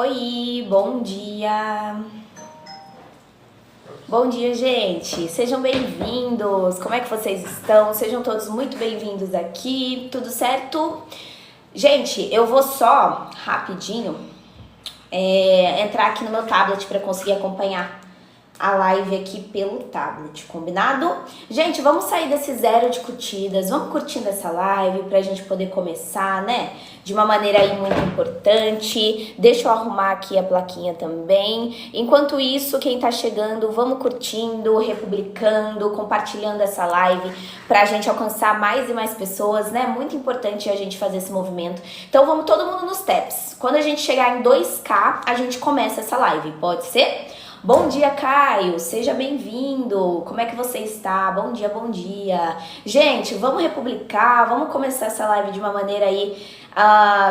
Oi, bom dia! Bom dia, gente! Sejam bem-vindos! Como é que vocês estão? Sejam todos muito bem-vindos aqui, tudo certo? Gente, eu vou só, rapidinho, entrar aqui no meu tablet para conseguir acompanhar a live aqui pelo tablet, combinado? Gente, vamos sair desse zero de curtidas, vamos curtindo essa live pra gente poder começar, né? De uma maneira aí muito importante. Deixa eu arrumar aqui a plaquinha também. Enquanto isso, quem tá chegando, vamos curtindo, republicando, compartilhando essa live pra gente alcançar mais e mais pessoas, né? Muito importante a gente fazer esse movimento. Então vamos todo mundo nos taps. Quando a gente chegar em 2K, a gente começa essa live, pode ser? Bom dia, Caio, seja bem-vindo, como é que você está? Bom dia, bom dia. Gente, vamos republicar, vamos começar essa live de uma maneira aí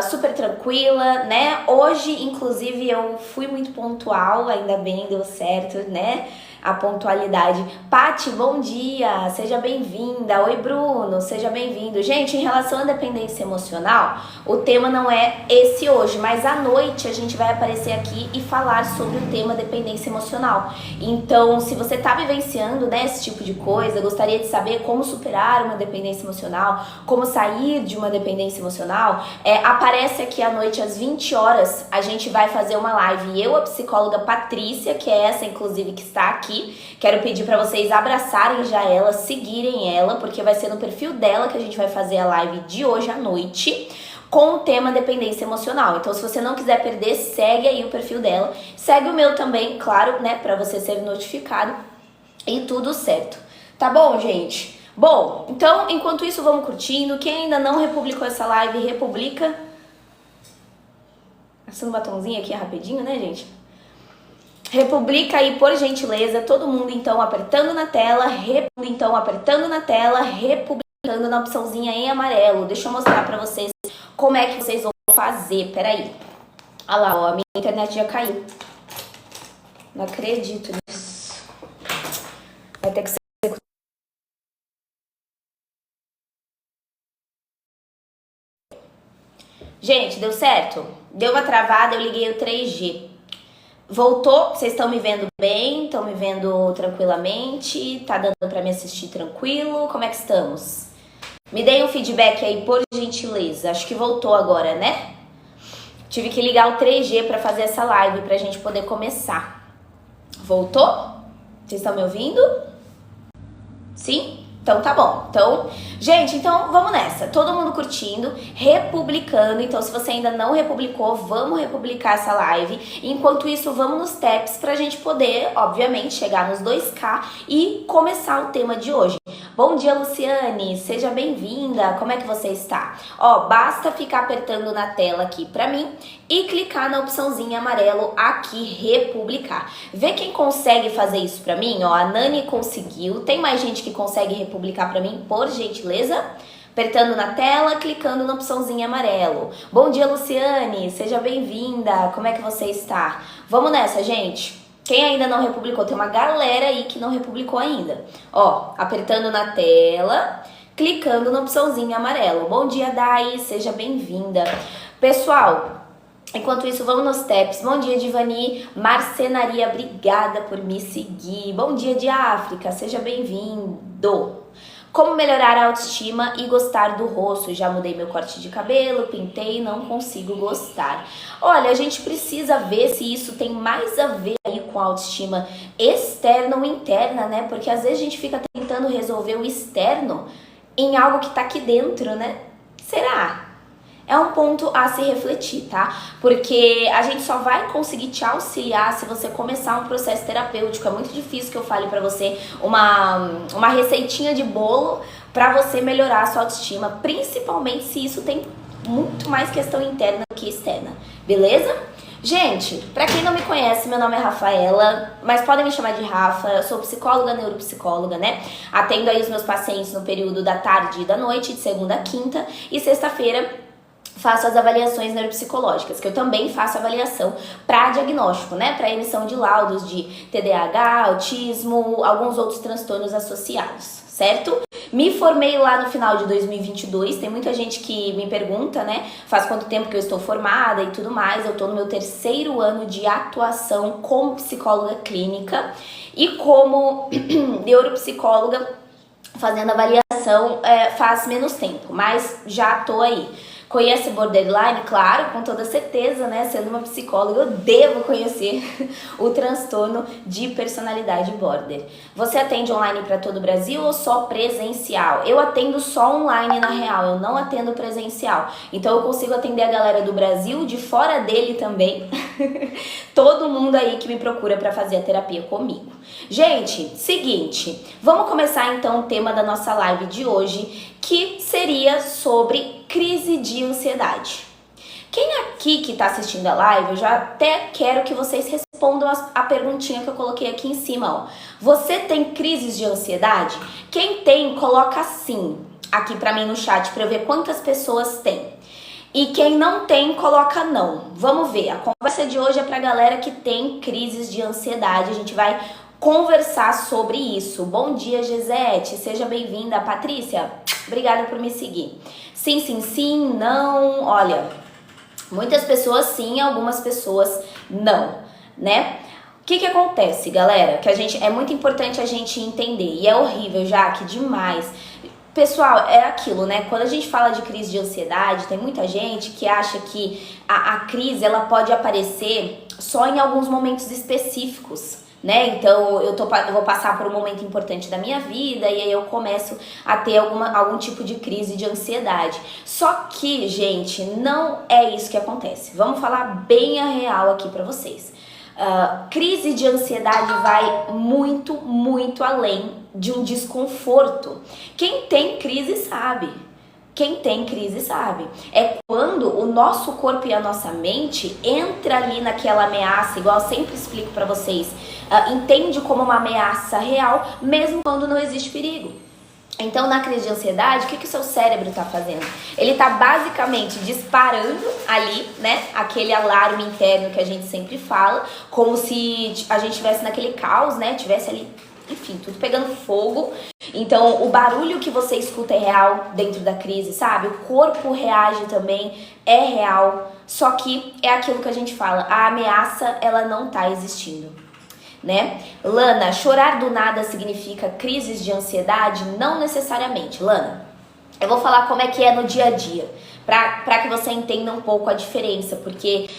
super tranquila, né? Hoje, inclusive, eu fui muito pontual, ainda bem, deu certo, né? A pontualidade. Pati, bom dia, seja bem-vinda. Oi, Bruno, seja bem-vindo. Gente, em relação à dependência emocional, o tema não é esse hoje, mas à noite a gente vai aparecer aqui e falar sobre o tema dependência emocional. Então, se você tá vivenciando, né, esse tipo de coisa, gostaria de saber como superar uma dependência emocional, como sair de uma dependência emocional, aparece aqui à noite às 20 horas, a gente vai fazer uma live. Eu, a psicóloga Patrícia, que é essa, inclusive, que está aqui, quero pedir para vocês abraçarem já ela, seguirem ela, porque vai ser no perfil dela que a gente vai fazer a live de hoje à noite com o tema dependência emocional. Então, se você não quiser perder, segue aí o perfil dela, segue o meu também, claro, né, para você ser notificado e tudo certo. Tá bom, gente? Bom, então, enquanto isso, vamos curtindo. Quem ainda não republicou essa live, republica. Passando um batonzinho aqui rapidinho, né, gente? Republica aí, por gentileza, todo mundo então apertando na tela, republicando na opçãozinha em amarelo. Deixa eu mostrar pra vocês como é que vocês vão fazer, peraí. Olha lá, ó, a minha internet já caiu. Não acredito nisso. Vai ter que ser... Gente, deu certo? Deu uma travada, eu liguei o 3G. Voltou, vocês estão me vendo bem? Estão me vendo tranquilamente? Tá dando pra me assistir tranquilo? Como é que estamos? Me deem um feedback aí, por gentileza. Acho que voltou agora, né? Tive que ligar o 3G pra fazer essa live, pra gente poder começar. Voltou? Vocês estão me ouvindo? Sim? Então tá bom. Então, gente, então vamos nessa. Todo mundo curtindo, republicando. Então, se você ainda não republicou, vamos republicar essa live. Enquanto isso, vamos nos taps pra gente poder, obviamente, chegar nos 2K e começar o tema de hoje. Bom dia, Luciane. Seja bem-vinda. Como é que você está? Ó, basta ficar apertando na tela aqui pra mim e clicar na opçãozinha amarelo aqui, republicar. Vê quem consegue fazer isso pra mim, ó. A Nani conseguiu. Tem mais gente que consegue republicar pra mim, por gentileza? Apertando na tela, clicando na opçãozinha amarelo. Bom dia, Luciane. Seja bem-vinda. Como é que você está? Vamos nessa, gente. Quem ainda não republicou, tem uma galera aí que não republicou ainda. Ó, apertando na tela, clicando na opçãozinha amarelo. Bom dia, Dai, seja bem-vinda. Pessoal, enquanto isso, vamos nos taps. Bom dia, Divani. Marcenaria, obrigada por me seguir. Bom dia, de África, seja bem-vindo. Como melhorar a autoestima e gostar do rosto? Já mudei meu corte de cabelo, pintei, não consigo gostar. Olha, a gente precisa ver se isso tem mais a ver aí com a autoestima externa ou interna, né? Porque às vezes a gente fica tentando resolver o externo em algo que tá aqui dentro, né? Será? É um ponto a se refletir, tá? Porque a gente só vai conseguir te auxiliar se você começar um processo terapêutico. É muito difícil que eu fale pra você uma receitinha de bolo pra você melhorar a sua autoestima, principalmente se isso tem muito mais questão interna do que externa, beleza? Gente, pra quem não me conhece, meu nome é Rafaela, mas podem me chamar de Rafa, eu sou psicóloga, neuropsicóloga, né? Atendo aí os meus pacientes no período da tarde e da noite, de segunda a quinta, e sexta-feira faço as avaliações neuropsicológicas, que eu também faço avaliação para diagnóstico, né? Para emissão de laudos de TDAH, autismo, alguns outros transtornos associados, certo? Me formei lá no final de 2022, tem muita gente que me pergunta, né, faz quanto tempo que eu estou formada e tudo mais. Eu tô no meu 3º ano de atuação como psicóloga clínica e como neuropsicóloga fazendo avaliação faz menos tempo, mas já tô aí. Conhece borderline? Claro, com toda certeza, né? Sendo uma psicóloga, eu devo conhecer o transtorno de personalidade border. Você atende online para todo o Brasil ou só presencial? Eu atendo só online na real, eu não atendo presencial. Então eu consigo atender a galera do Brasil, de fora dele também. Todo mundo aí que me procura para fazer a terapia comigo. Gente, seguinte, vamos começar então o tema da nossa live de hoje, que seria sobre crise de ansiedade. Quem aqui que tá assistindo a live, eu já até quero que vocês respondam a perguntinha que eu coloquei aqui em cima, ó. Você tem crises de ansiedade? Quem tem, coloca sim aqui pra mim no chat, pra eu ver quantas pessoas tem. E quem não tem, coloca não. Vamos ver, a conversa de hoje é pra galera que tem crises de ansiedade, a gente vai conversar sobre isso. Bom dia, Gisete, seja bem-vinda. Patrícia, obrigada por me seguir. Sim, sim, sim, não. Olha, muitas pessoas sim, algumas pessoas não, né? O que acontece, galera? Que é muito importante a gente entender, e é horrível, Jaque, demais. Pessoal, é aquilo, né? Quando a gente fala de crise de ansiedade, tem muita gente que acha que a crise ela pode aparecer só em alguns momentos específicos, né? Então eu vou passar por um momento importante da minha vida e aí eu começo a ter algum tipo de crise de ansiedade. Só que, gente, não é isso que acontece. Vamos falar bem a real aqui pra vocês. Crise de ansiedade vai muito, muito além de um desconforto. Quem tem crise sabe. Quem tem crise sabe. É quando o nosso corpo e a nossa mente entra ali naquela ameaça, igual eu sempre explico pra vocês, entende como uma ameaça real, mesmo quando não existe perigo. Então, na crise de ansiedade, o que o seu cérebro tá fazendo? Ele tá basicamente disparando ali, né, aquele alarme interno que a gente sempre fala, como se a gente estivesse naquele caos, né, tivesse ali, enfim, tudo pegando fogo. Então, o barulho que você escuta é real dentro da crise, sabe? O corpo reage também, é real. Só que é aquilo que a gente fala, a ameaça, ela não tá existindo, né? Lana, chorar do nada significa crises de ansiedade? Não necessariamente, Lana. Eu vou falar como é que é no dia a dia, pra que você entenda um pouco a diferença, porque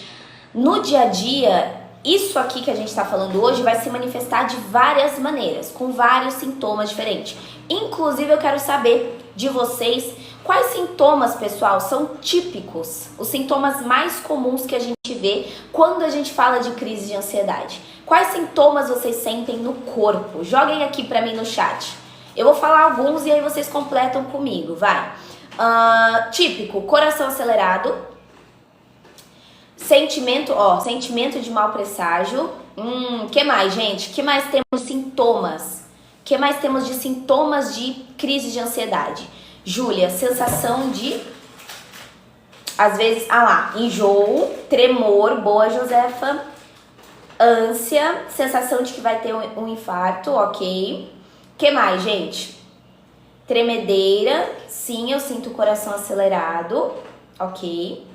no dia a dia, isso aqui que a gente tá falando hoje vai se manifestar de várias maneiras, com vários sintomas diferentes. Inclusive, eu quero saber de vocês quais sintomas, pessoal, são típicos, os sintomas mais comuns que a gente vê quando a gente fala de crise de ansiedade. Quais sintomas vocês sentem no corpo? Joguem aqui pra mim no chat. Eu vou falar alguns e aí vocês completam comigo, vai. Típico, coração acelerado. Sentimento de mau presságio. Que mais, gente? Que mais temos sintomas? Que mais temos de sintomas de crise de ansiedade? Júlia, sensação de, às vezes, enjoo, tremor, boa, Josefa. Ânsia, sensação de que vai ter um infarto, ok. Que mais, gente? Tremedeira, sim, eu sinto o coração acelerado, ok.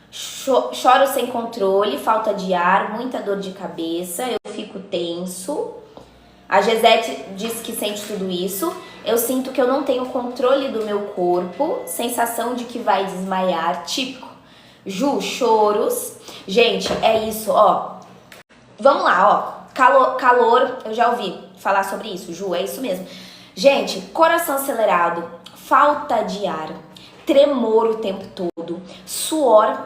Choro sem controle, falta de ar, muita dor de cabeça, eu fico tenso. A Gisete diz que sente tudo isso. Eu sinto que eu não tenho controle do meu corpo, sensação de que vai desmaiar, típico. Ju, choros. Gente, é isso, ó. Vamos lá, ó. Calor, eu já ouvi falar sobre isso, Ju, é isso mesmo. Gente, coração acelerado, falta de ar, tremor o tempo todo, suor.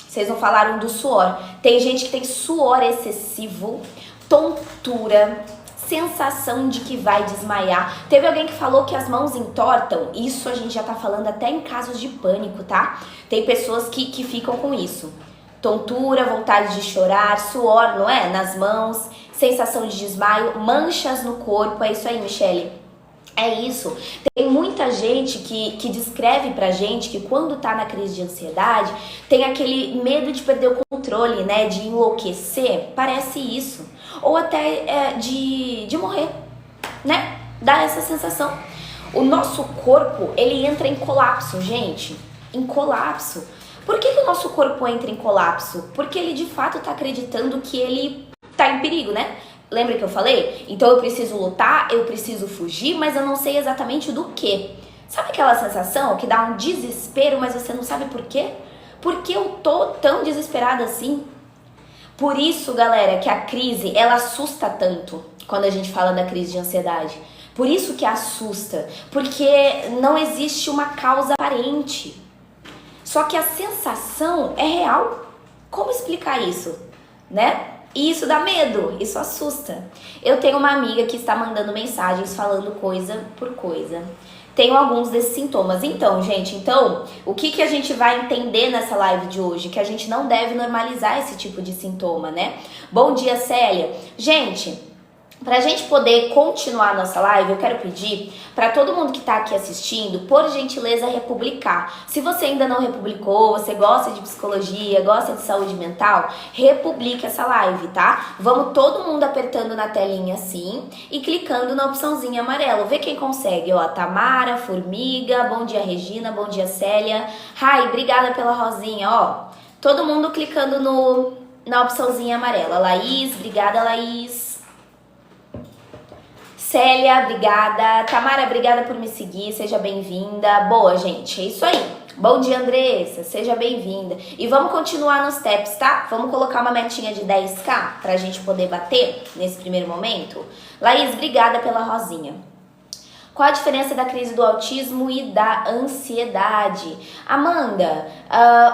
Vocês não falaram do suor. Tem gente que tem suor excessivo, tontura, sensação de que vai desmaiar. Teve alguém que falou que as mãos entortam. Isso a gente já tá falando até em casos de pânico, tá? Tem pessoas que ficam com isso. Tontura, vontade de chorar, suor, não é? Nas mãos, sensação de desmaio, manchas no corpo. É isso aí, Michele. É isso. Tem muita gente que descreve pra gente que quando tá na crise de ansiedade, tem aquele medo de perder o controle, né? De enlouquecer. Parece isso. Ou até de morrer, né? Dá essa sensação. O nosso corpo, ele entra em colapso, gente. Em colapso. Por que o nosso corpo entra em colapso? Porque ele de fato está acreditando que ele está em perigo, né? Lembra que eu falei? Então eu preciso lutar, eu preciso fugir, mas eu não sei exatamente do que. Sabe aquela sensação que dá um desespero, mas você não sabe por quê? Por que eu tô tão desesperada assim? Por isso, galera, que a crise, ela assusta tanto quando a gente fala da crise de ansiedade. Por isso que assusta, porque não existe uma causa aparente. Só que a sensação é real. Como explicar isso, né? E isso dá medo, isso assusta. Eu tenho uma amiga que está mandando mensagens falando coisa por coisa. Tenho alguns desses sintomas. Então, gente, o que a gente vai entender nessa live de hoje? Que a gente não deve normalizar esse tipo de sintoma, né? Bom dia, Célia. Gente, pra gente poder continuar a nossa live, eu quero pedir para todo mundo que tá aqui assistindo, por gentileza, republicar. Se você ainda não republicou, você gosta de psicologia, gosta de saúde mental, republique essa live, tá? Vamos todo mundo apertando na telinha assim e clicando na opçãozinha amarela. Vê quem consegue, ó. Tamara, Formiga, bom dia, Regina, bom dia, Célia. Rai, obrigada pela rosinha, ó. Todo mundo clicando na opçãozinha amarela. Laís, obrigada, Laís. Célia, obrigada. Tamara, obrigada por me seguir, seja bem-vinda. Boa, gente, é isso aí. Bom dia, Andressa, seja bem-vinda. E vamos continuar nos taps, tá? Vamos colocar uma metinha de 10k pra gente poder bater nesse primeiro momento. Laís, obrigada pela rosinha. Qual a diferença da crise do autismo e da ansiedade? Amanda,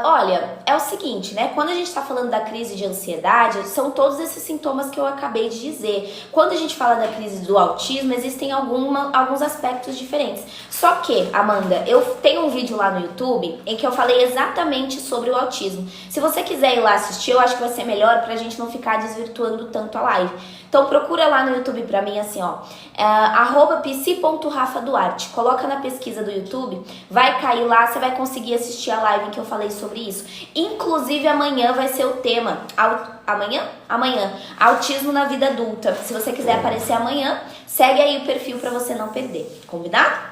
olha, é o seguinte, né? Quando a gente tá falando da crise de ansiedade, são todos esses sintomas que eu acabei de dizer. Quando a gente fala da crise do autismo, existem alguns aspectos diferentes. Só que, Amanda, eu tenho um vídeo lá no YouTube em que eu falei exatamente sobre o autismo. Se você quiser ir lá assistir, eu acho que vai ser melhor pra gente não ficar desvirtuando tanto a live. Então procura lá no YouTube pra mim assim, ó, @psi.rafaduarte. Coloca na pesquisa do YouTube, vai cair lá, você vai conseguir assistir a live em que eu falei sobre isso. Inclusive amanhã vai ser o tema, amanhã, autismo na vida adulta. Se você quiser aparecer amanhã, segue aí o perfil pra você não perder, combinado?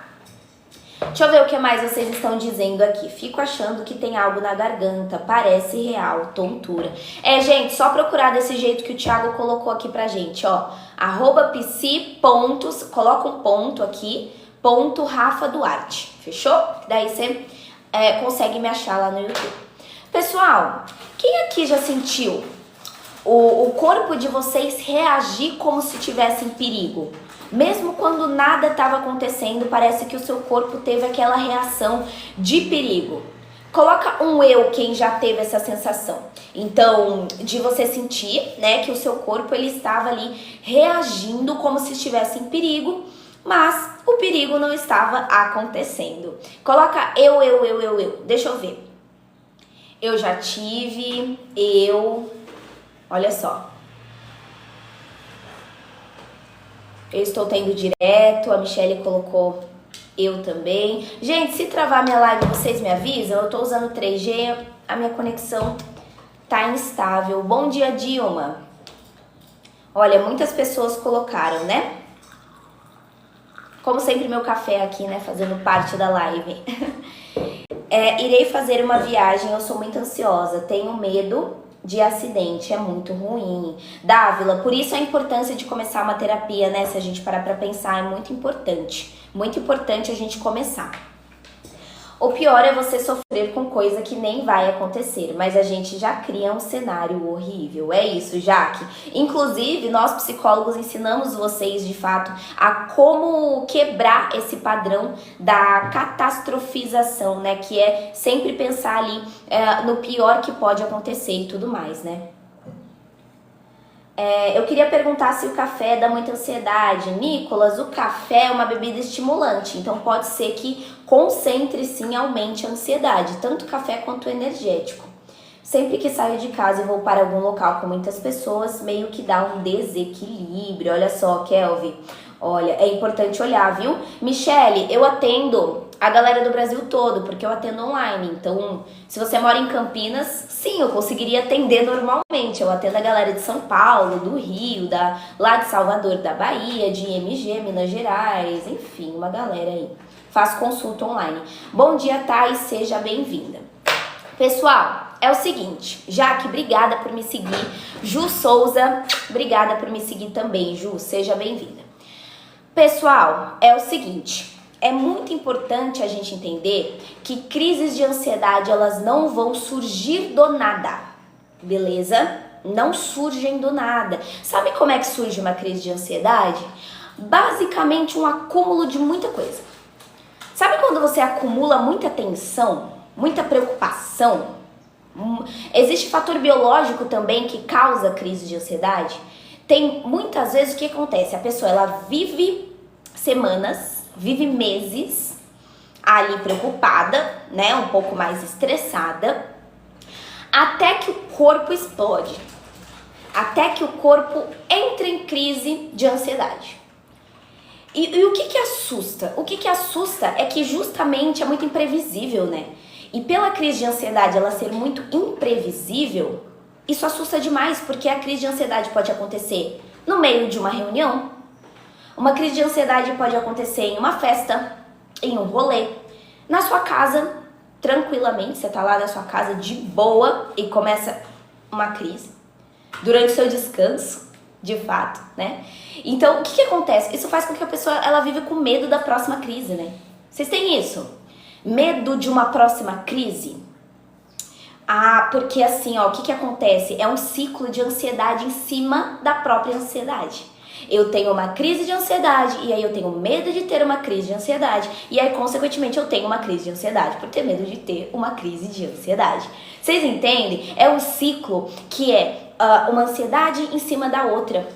Deixa eu ver o que mais vocês estão dizendo aqui. Fico achando que tem algo na garganta. Parece real, tontura. Gente, só procurar desse jeito que o Thiago colocou aqui pra gente, ó. @psi. Coloca um ponto aqui, Rafa Duarte. Fechou? Daí você consegue me achar lá no YouTube. Pessoal, quem aqui já sentiu o corpo de vocês reagir como se tivesse em perigo? Mesmo quando nada estava acontecendo, parece que o seu corpo teve aquela reação de perigo. Coloca um eu, quem já teve essa sensação. Então, de você sentir, né, que o seu corpo ele estava ali reagindo como se estivesse em perigo, mas o perigo não estava acontecendo. Coloca eu. Deixa eu ver. Eu já tive, olha só. Eu estou tendo direto, a Michelle colocou eu também. Gente, se travar minha live, vocês me avisam. Eu tô usando 3G, a minha conexão tá instável. Bom dia, Dilma. Olha, muitas pessoas colocaram, né? Como sempre, meu café aqui, né? Fazendo parte da live. Irei fazer uma viagem, eu sou muito ansiosa, tenho medo de acidente, é muito ruim. Dávila, por isso a importância de começar uma terapia, né? Se a gente parar pra pensar, é muito importante. Muito importante a gente começar. O pior é você sofrer com coisa que nem vai acontecer, mas a gente já cria um cenário horrível. É isso, Jaque. Inclusive, nós psicólogos ensinamos vocês, de fato, a como quebrar esse padrão da catastrofização, né? Que é sempre pensar ali no pior que pode acontecer e tudo mais, né? Eu queria perguntar se o café dá muita ansiedade. Nicolas, o café é uma bebida estimulante, então pode ser que concentre sim, aumente a ansiedade, tanto café quanto energético. Sempre que saio de casa e vou para algum local com muitas pessoas, meio que dá um desequilíbrio. Olha só, Kelvin, Olha, é importante olhar, viu? Michele, eu atendo a galera do Brasil todo, porque eu atendo online. Então, se você mora em Campinas, sim, eu conseguiria atender normalmente. Eu atendo a galera de São Paulo, do Rio, lá de Salvador, da Bahia, de MG, Minas Gerais, enfim, uma galera aí. Faço consulta online. Bom dia, Thay, seja bem-vinda. Pessoal, é o seguinte, Jaque, obrigada por me seguir. Ju Souza, obrigada por me seguir também, Ju, seja bem-vinda. Pessoal, é o seguinte, é muito importante a gente entender que crises de ansiedade, elas não vão surgir do nada, beleza? Não surgem do nada. Sabe como é que surge uma crise de ansiedade? Basicamente um acúmulo de muita coisa. Sabe quando você acumula muita tensão, muita preocupação? Existe fator biológico também que causa crise de ansiedade? Tem muitas vezes o que acontece? A pessoa ela vive semanas, vive meses ali preocupada, né? Um pouco mais estressada, até que o corpo explode, até que o corpo entra em crise de ansiedade. E o que assusta? O que assusta é que justamente é muito imprevisível, né? E pela crise de ansiedade ela ser muito imprevisível, isso assusta demais, porque a crise de ansiedade pode acontecer no meio de uma reunião, uma crise de ansiedade pode acontecer em uma festa, em um rolê, na sua casa, tranquilamente, você tá lá na sua casa de boa e começa uma crise, durante o seu descanso, de fato, né? Então, o que acontece? Isso faz com que a pessoa, ela vive com medo da próxima crise, né? Vocês têm isso? Medo de uma próxima crise? Ah, porque assim, ó, o que acontece? É um ciclo de ansiedade em cima da própria ansiedade. Eu tenho uma crise de ansiedade e aí eu tenho medo de ter uma crise de ansiedade e aí, consequentemente, eu tenho uma crise de ansiedade por ter medo de ter uma crise de ansiedade. Vocês entendem? É um ciclo que é uma ansiedade em cima da outra.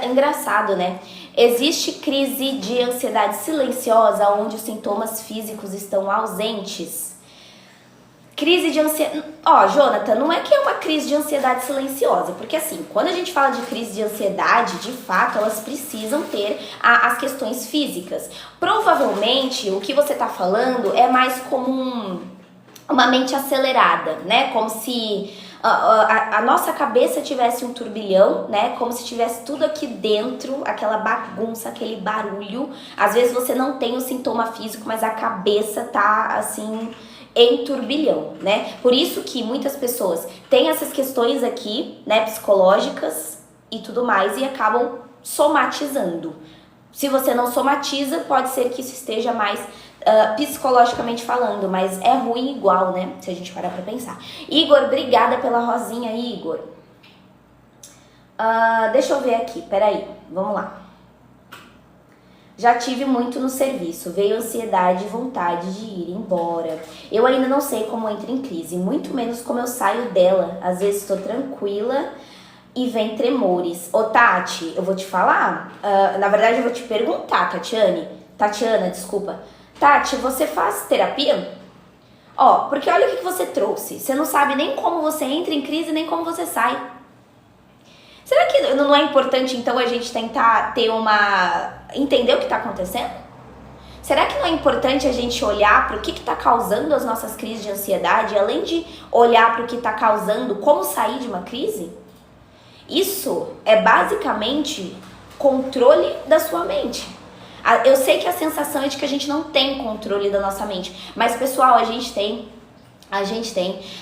Engraçado, né? Existe crise de ansiedade silenciosa, onde os sintomas físicos estão ausentes. Crise de ansiedade... Ó, Jonathan, não é que é uma crise de ansiedade silenciosa, porque assim, quando a gente fala de crise de ansiedade, de fato, elas precisam ter as questões físicas. Provavelmente, o que você tá falando é mais como uma mente acelerada, né? Como se a nossa cabeça tivesse um turbilhão, né? Como se tivesse tudo aqui dentro, aquela bagunça, aquele barulho. Às vezes você não tem o sintoma físico, mas a cabeça tá assim em turbilhão, né? Por isso que muitas pessoas têm essas questões aqui, né, psicológicas e tudo mais e acabam somatizando. Se você não somatiza, pode ser que isso esteja mais psicologicamente falando, mas é ruim igual, né? Se a gente parar pra pensar. Igor, obrigada pela rosinha, Igor. Deixa eu ver aqui, peraí, vamos lá. Já tive muito no serviço, veio ansiedade e vontade de ir embora. Eu ainda não sei como entro em crise, muito menos como eu saio dela. Às vezes estou tranquila e vem tremores. Ô Tati, eu vou te falar, na verdade eu vou te perguntar, Tatiana, desculpa. Tati, você faz terapia? Ó, porque olha o que você trouxe. Você não sabe nem como você entra em crise, nem como você sai. Será que não é importante, então, a gente tentar entender o que está acontecendo? Será que não é importante a gente olhar para o que está causando as nossas crises de ansiedade, além de olhar para o que está causando como sair de uma crise? Isso é basicamente controle da sua mente. Eu sei que a sensação é de que a gente não tem controle da nossa mente, mas, pessoal, a gente tem.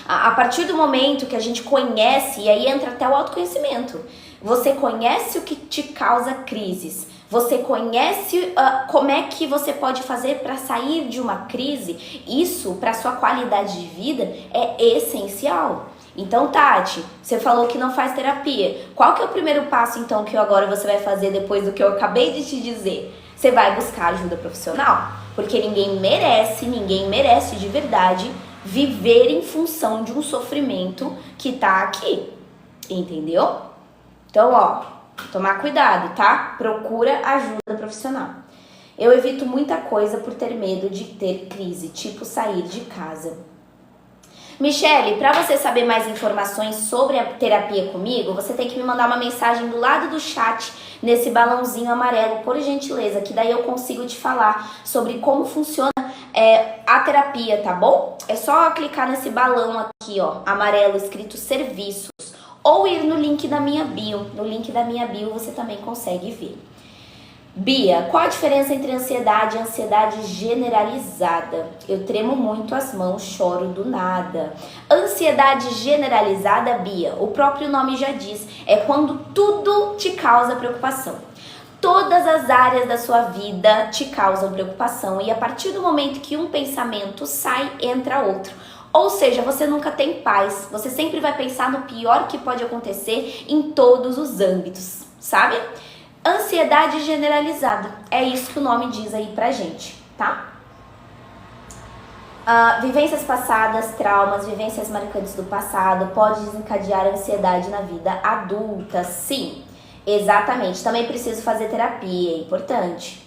A partir do momento que a gente conhece, e aí entra até o autoconhecimento, você conhece o que te causa crises, você conhece como é que você pode fazer para sair de uma crise, isso para sua qualidade de vida é essencial. Então, Tati, você falou que não faz terapia. Qual que é o primeiro passo, então, que agora você vai fazer depois do que eu acabei de te dizer? Você vai buscar ajuda profissional, porque ninguém merece de verdade viver em função de um sofrimento que tá aqui, entendeu? Então, ó, tomar cuidado, tá? Procura ajuda profissional. Eu evito muita coisa por ter medo de ter crise, tipo sair de casa. Michele, para você saber mais informações sobre a terapia comigo, você tem que me mandar uma mensagem do lado do chat, nesse balãozinho amarelo, por gentileza, que daí eu consigo te falar sobre como funciona a terapia, tá bom? É só clicar nesse balão aqui, ó, amarelo, escrito serviços, ou ir no link da minha bio. No link da minha bio você também consegue ver. Bia, qual a diferença entre ansiedade e ansiedade generalizada? Eu tremo muito as mãos, choro do nada. Ansiedade generalizada, Bia, o próprio nome já diz, é quando tudo te causa preocupação. Todas as áreas da sua vida te causam preocupação e a partir do momento que um pensamento sai, entra outro. Ou seja, você nunca tem paz, você sempre vai pensar no pior que pode acontecer em todos os âmbitos, sabe? Ansiedade generalizada, é isso que o nome diz aí pra gente, tá? Vivências passadas, traumas, vivências marcantes do passado pode desencadear ansiedade na vida adulta, sim, exatamente. Também preciso fazer terapia, é importante.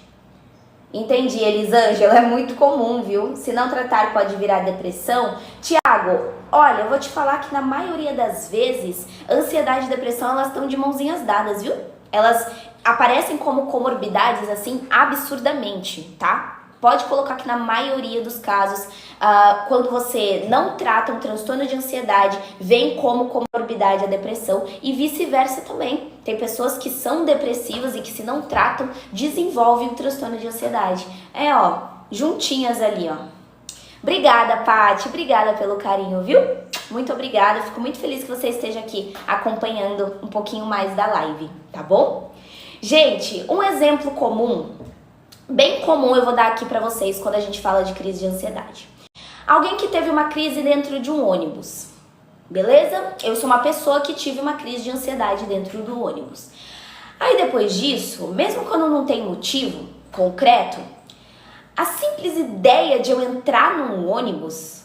Entendi, Elisângela, é muito comum, viu? Se não tratar pode virar depressão. Tiago, olha, eu vou te falar que na maioria das vezes, ansiedade e depressão, elas estão de mãozinhas dadas, viu? Elas aparecem como comorbidades, assim, absurdamente, tá? Pode colocar que na maioria dos casos, quando você não trata um transtorno de ansiedade, vem como comorbidade a depressão e vice-versa também. Tem pessoas que são depressivas e que se não tratam, desenvolvem um transtorno de ansiedade. Ó, juntinhas ali, ó. Obrigada, Paty, obrigada pelo carinho, viu? Muito obrigada, fico muito feliz que você esteja aqui acompanhando um pouquinho mais da live, tá bom? Gente, um exemplo comum, bem comum eu vou dar aqui pra vocês quando a gente fala de crise de ansiedade. Alguém que teve uma crise dentro de um ônibus, beleza? Eu sou uma pessoa que tive uma crise de ansiedade dentro do ônibus. Aí depois disso, mesmo quando não tem motivo concreto, a simples ideia de eu entrar num ônibus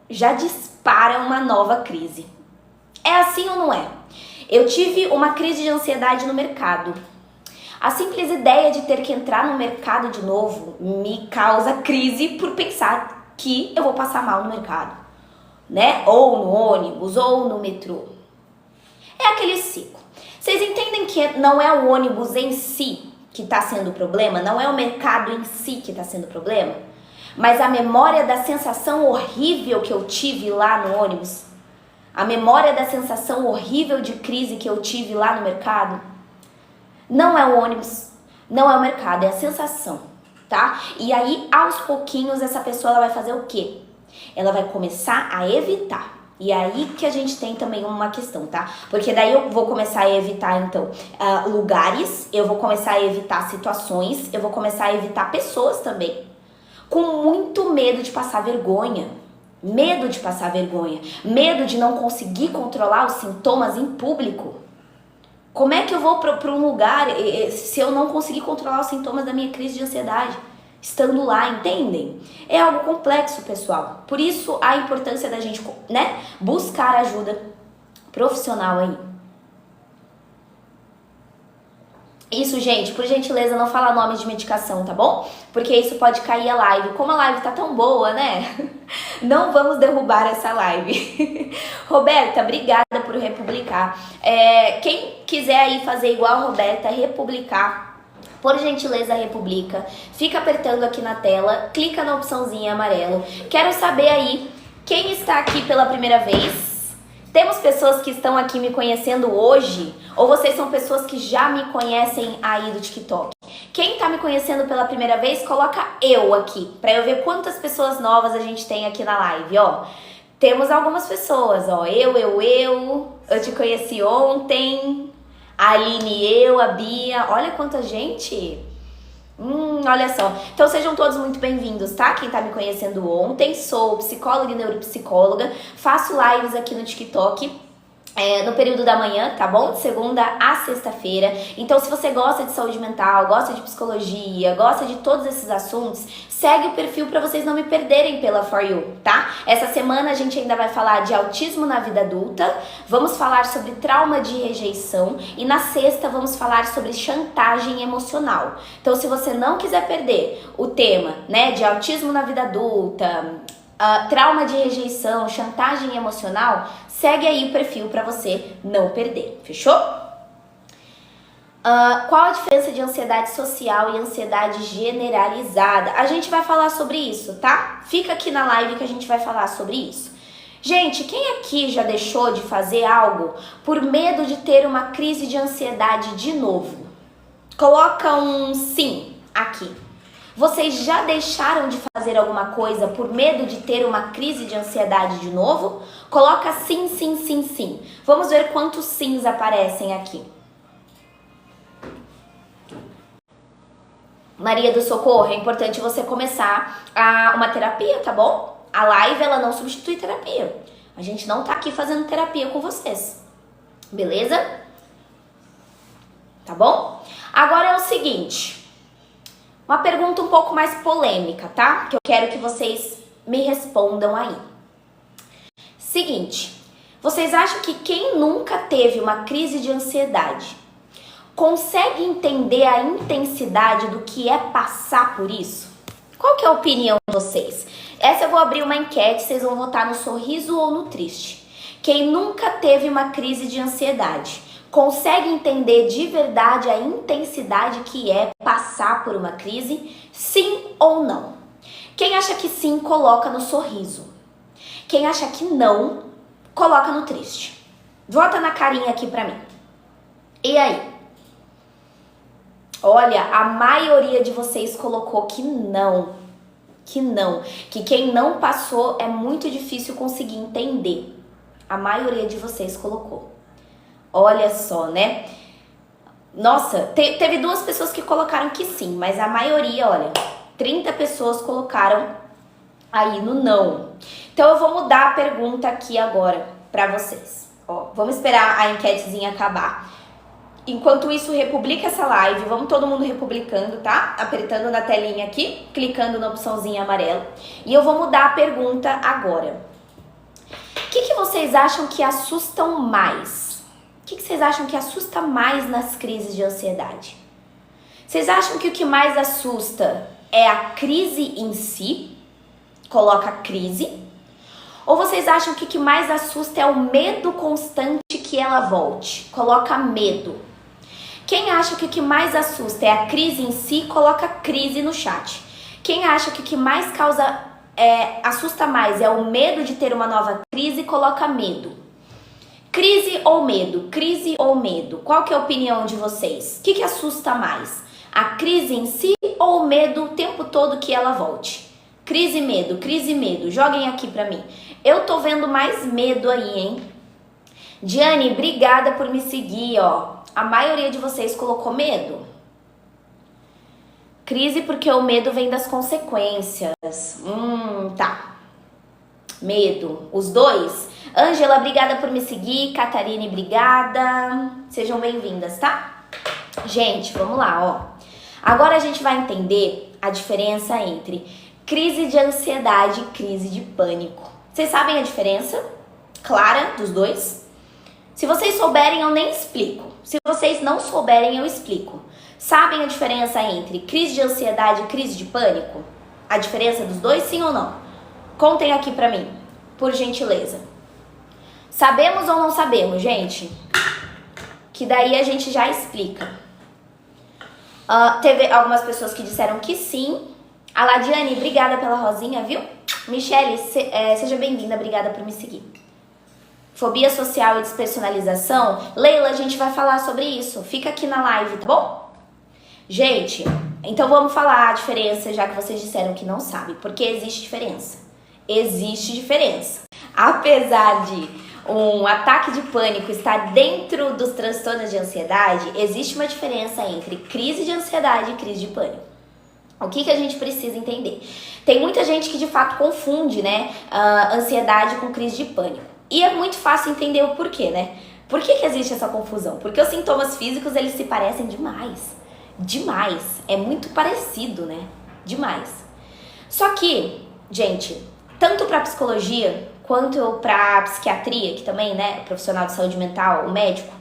já dispara uma nova crise. É assim ou não é? Eu tive uma crise de ansiedade no mercado. A simples ideia de ter que entrar no mercado de novo me causa crise por pensar que eu vou passar mal no mercado, né? Ou no ônibus, ou no metrô. É aquele ciclo. Vocês entendem que não é o ônibus em si que está sendo o problema, não é o mercado em si que está sendo o problema, mas a memória da sensação horrível que eu tive lá no ônibus, a memória da sensação horrível de crise que eu tive lá no mercado. Não é o ônibus, não é o mercado, é a sensação, tá? E aí, aos pouquinhos, essa pessoa ela vai fazer o quê? Ela vai começar a evitar. E é aí que a gente tem também uma questão, tá? Porque daí eu vou começar a evitar, então, lugares, eu vou começar a evitar situações, eu vou começar a evitar pessoas também. Com muito medo de passar vergonha. Medo de passar vergonha. Medo de não conseguir controlar os sintomas em público. Como é que eu vou para um lugar se eu não conseguir controlar os sintomas da minha crise de ansiedade? Estando lá, entendem? É algo complexo, pessoal. Por isso, a importância da gente, né, buscar ajuda profissional aí. Isso, gente, por gentileza, não fala nomes de medicação, tá bom? Porque isso pode cair a live. Como a live tá tão boa, né? Não vamos derrubar essa live. Roberta, obrigada por republicar. Quem quiser aí fazer igual a Roberta, republicar, por gentileza, republica. Fica apertando aqui na tela, clica na opçãozinha amarelo. Quero saber aí, quem está aqui pela primeira vez? Temos pessoas que estão aqui me conhecendo hoje? Ou vocês são pessoas que já me conhecem aí do TikTok? Quem tá me conhecendo pela primeira vez, coloca eu aqui, pra eu ver quantas pessoas novas a gente tem aqui na live, ó. Temos algumas pessoas, ó. Eu te conheci ontem. A Aline, a Bia. Olha quanta gente. Olha só. Então sejam todos muito bem-vindos, tá? Quem tá me conhecendo ontem, sou psicóloga e neuropsicóloga, faço lives aqui no TikTok no período da manhã, tá bom? De segunda a sexta-feira. Então se você gosta de saúde mental, gosta de psicologia, gosta de todos esses assuntos, segue o perfil para vocês não me perderem pela For You, tá? Essa semana a gente ainda vai falar de autismo na vida adulta, vamos falar sobre trauma de rejeição e na sexta vamos falar sobre chantagem emocional. Então se você não quiser perder o tema, né, de autismo na vida adulta, trauma de rejeição, chantagem emocional, segue aí o perfil para você não perder, fechou? Qual a diferença de ansiedade social e ansiedade generalizada? A gente vai falar sobre isso, tá? Fica aqui na live que a gente vai falar sobre isso. Gente, quem aqui já deixou de fazer algo por medo de ter uma crise de ansiedade de novo? Coloca um sim aqui. Vocês já deixaram de fazer alguma coisa por medo de ter uma crise de ansiedade de novo? Coloca sim, sim, sim, sim. Vamos ver quantos sims aparecem aqui. Maria do Socorro, é importante você começar uma terapia, tá bom? A live, ela não substitui terapia. A gente não tá aqui fazendo terapia com vocês. Beleza? Tá bom? Agora é o seguinte. Uma pergunta um pouco mais polêmica, tá? Que eu quero que vocês me respondam aí. Seguinte. Vocês acham que quem nunca teve uma crise de ansiedade consegue entender a intensidade do que é passar por isso? Qual que é a opinião de vocês? Essa eu vou abrir uma enquete, vocês vão votar no sorriso ou no triste. Quem nunca teve uma crise de ansiedade consegue entender de verdade a intensidade que é passar por uma crise? Sim ou não? Quem acha que sim, coloca no sorriso. Quem acha que não, coloca no triste. Vota na carinha aqui pra mim. E aí? Olha, a maioria de vocês colocou que não. Que não. Que quem não passou é muito difícil conseguir entender. A maioria de vocês colocou. Olha só, né? Nossa, teve 2 pessoas que colocaram que sim, mas a maioria, olha, 30 pessoas colocaram aí no não. Então eu vou mudar a pergunta aqui agora pra vocês. Ó, vamos esperar a enquetezinha acabar. Enquanto isso, republica essa live. Vamos todo mundo republicando, tá? Apertando na telinha aqui, clicando na opçãozinha amarela. E eu vou mudar a pergunta agora. O que vocês acham que assustam mais? O que vocês acham que assusta mais nas crises de ansiedade? Vocês acham que o que mais assusta é a crise em si? Coloca crise. Ou vocês acham que o que mais assusta é o medo constante que ela volte? Coloca medo. Quem acha que o que mais assusta é a crise em si, coloca crise no chat. Quem acha que o que mais assusta mais é o medo de ter uma nova crise, coloca medo. Crise ou medo? Crise ou medo? Qual que é a opinião de vocês? O que assusta mais? A crise em si ou o medo o tempo todo que ela volte? Crise e medo, crise e medo. Joguem aqui pra mim. Eu tô vendo mais medo aí, hein? Diane, obrigada por me seguir, ó. A maioria de vocês colocou medo. Crise porque o medo vem das consequências. Tá. Medo. Os 2. Ângela, obrigada por me seguir. Catarine, obrigada. Sejam bem-vindas, tá? Gente, vamos lá, ó. Agora a gente vai entender a diferença entre crise de ansiedade e crise de pânico. Vocês sabem a diferença clara dos dois? Se vocês souberem, eu nem explico. Se vocês não souberem, eu explico. Sabem a diferença entre crise de ansiedade e crise de pânico? A diferença dos dois, sim ou não? Contem aqui pra mim, por gentileza. Sabemos ou não sabemos, gente? Que daí a gente já explica. Teve algumas pessoas que disseram que sim. A Ladiane, obrigada pela rosinha, viu? Michele, seja bem-vinda, obrigada por me seguir. Fobia social e despersonalização. Leila, a gente vai falar sobre isso. Fica aqui na live, tá bom? Gente, então vamos falar a diferença, já que vocês disseram que não sabem. Porque existe diferença. Existe diferença. Apesar de um ataque de pânico estar dentro dos transtornos de ansiedade, existe uma diferença entre crise de ansiedade e crise de pânico. O que a gente precisa entender? Tem muita gente que de fato confunde, né, ansiedade com crise de pânico. E é muito fácil entender o porquê, né? Por que existe essa confusão? Porque os sintomas físicos, eles se parecem demais. Demais. É muito parecido, né? Demais. Só que, gente, tanto para psicologia quanto para psiquiatria, que também, né, o profissional de saúde mental, o médico,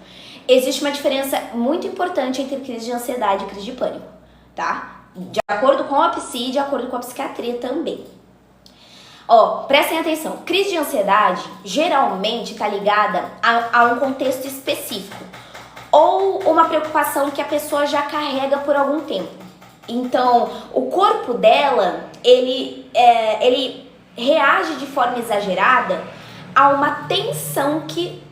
existe uma diferença muito importante entre crise de ansiedade e crise de pânico, tá? De acordo com a psi e de acordo com a psiquiatria também. Ó, prestem atenção. Crise de ansiedade geralmente tá ligada a um contexto específico ou uma preocupação que a pessoa já carrega por algum tempo. Então, o corpo dela, ele reage de forma exagerada a uma tensão que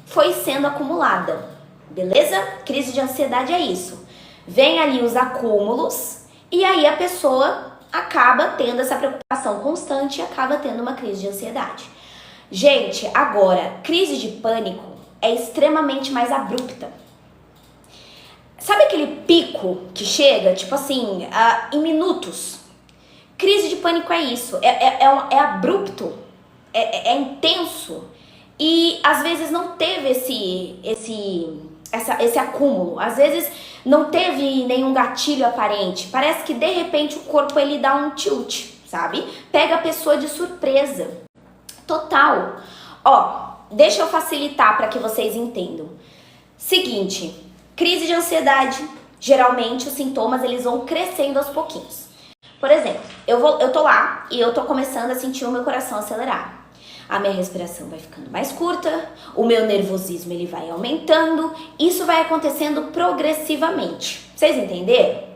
foi sendo acumulada, beleza? Crise de ansiedade é isso. Vem ali os acúmulos e aí a pessoa acaba tendo essa preocupação constante e acaba tendo uma crise de ansiedade. Gente, agora, crise de pânico é extremamente mais abrupta. Sabe aquele pico que chega, tipo assim, em minutos? Crise de pânico é isso, é abrupto, é intenso e às vezes não teve esse acúmulo, às vezes não teve nenhum gatilho aparente, parece que de repente o corpo ele dá um tilt, sabe? Pega a pessoa de surpresa, total. Ó, deixa eu facilitar para que vocês entendam. Seguinte, crise de ansiedade, geralmente os sintomas eles vão crescendo aos pouquinhos. Por exemplo, eu tô lá e eu tô começando a sentir o meu coração acelerar. A minha respiração vai ficando mais curta, o meu nervosismo ele vai aumentando, isso vai acontecendo progressivamente. Vocês entenderam?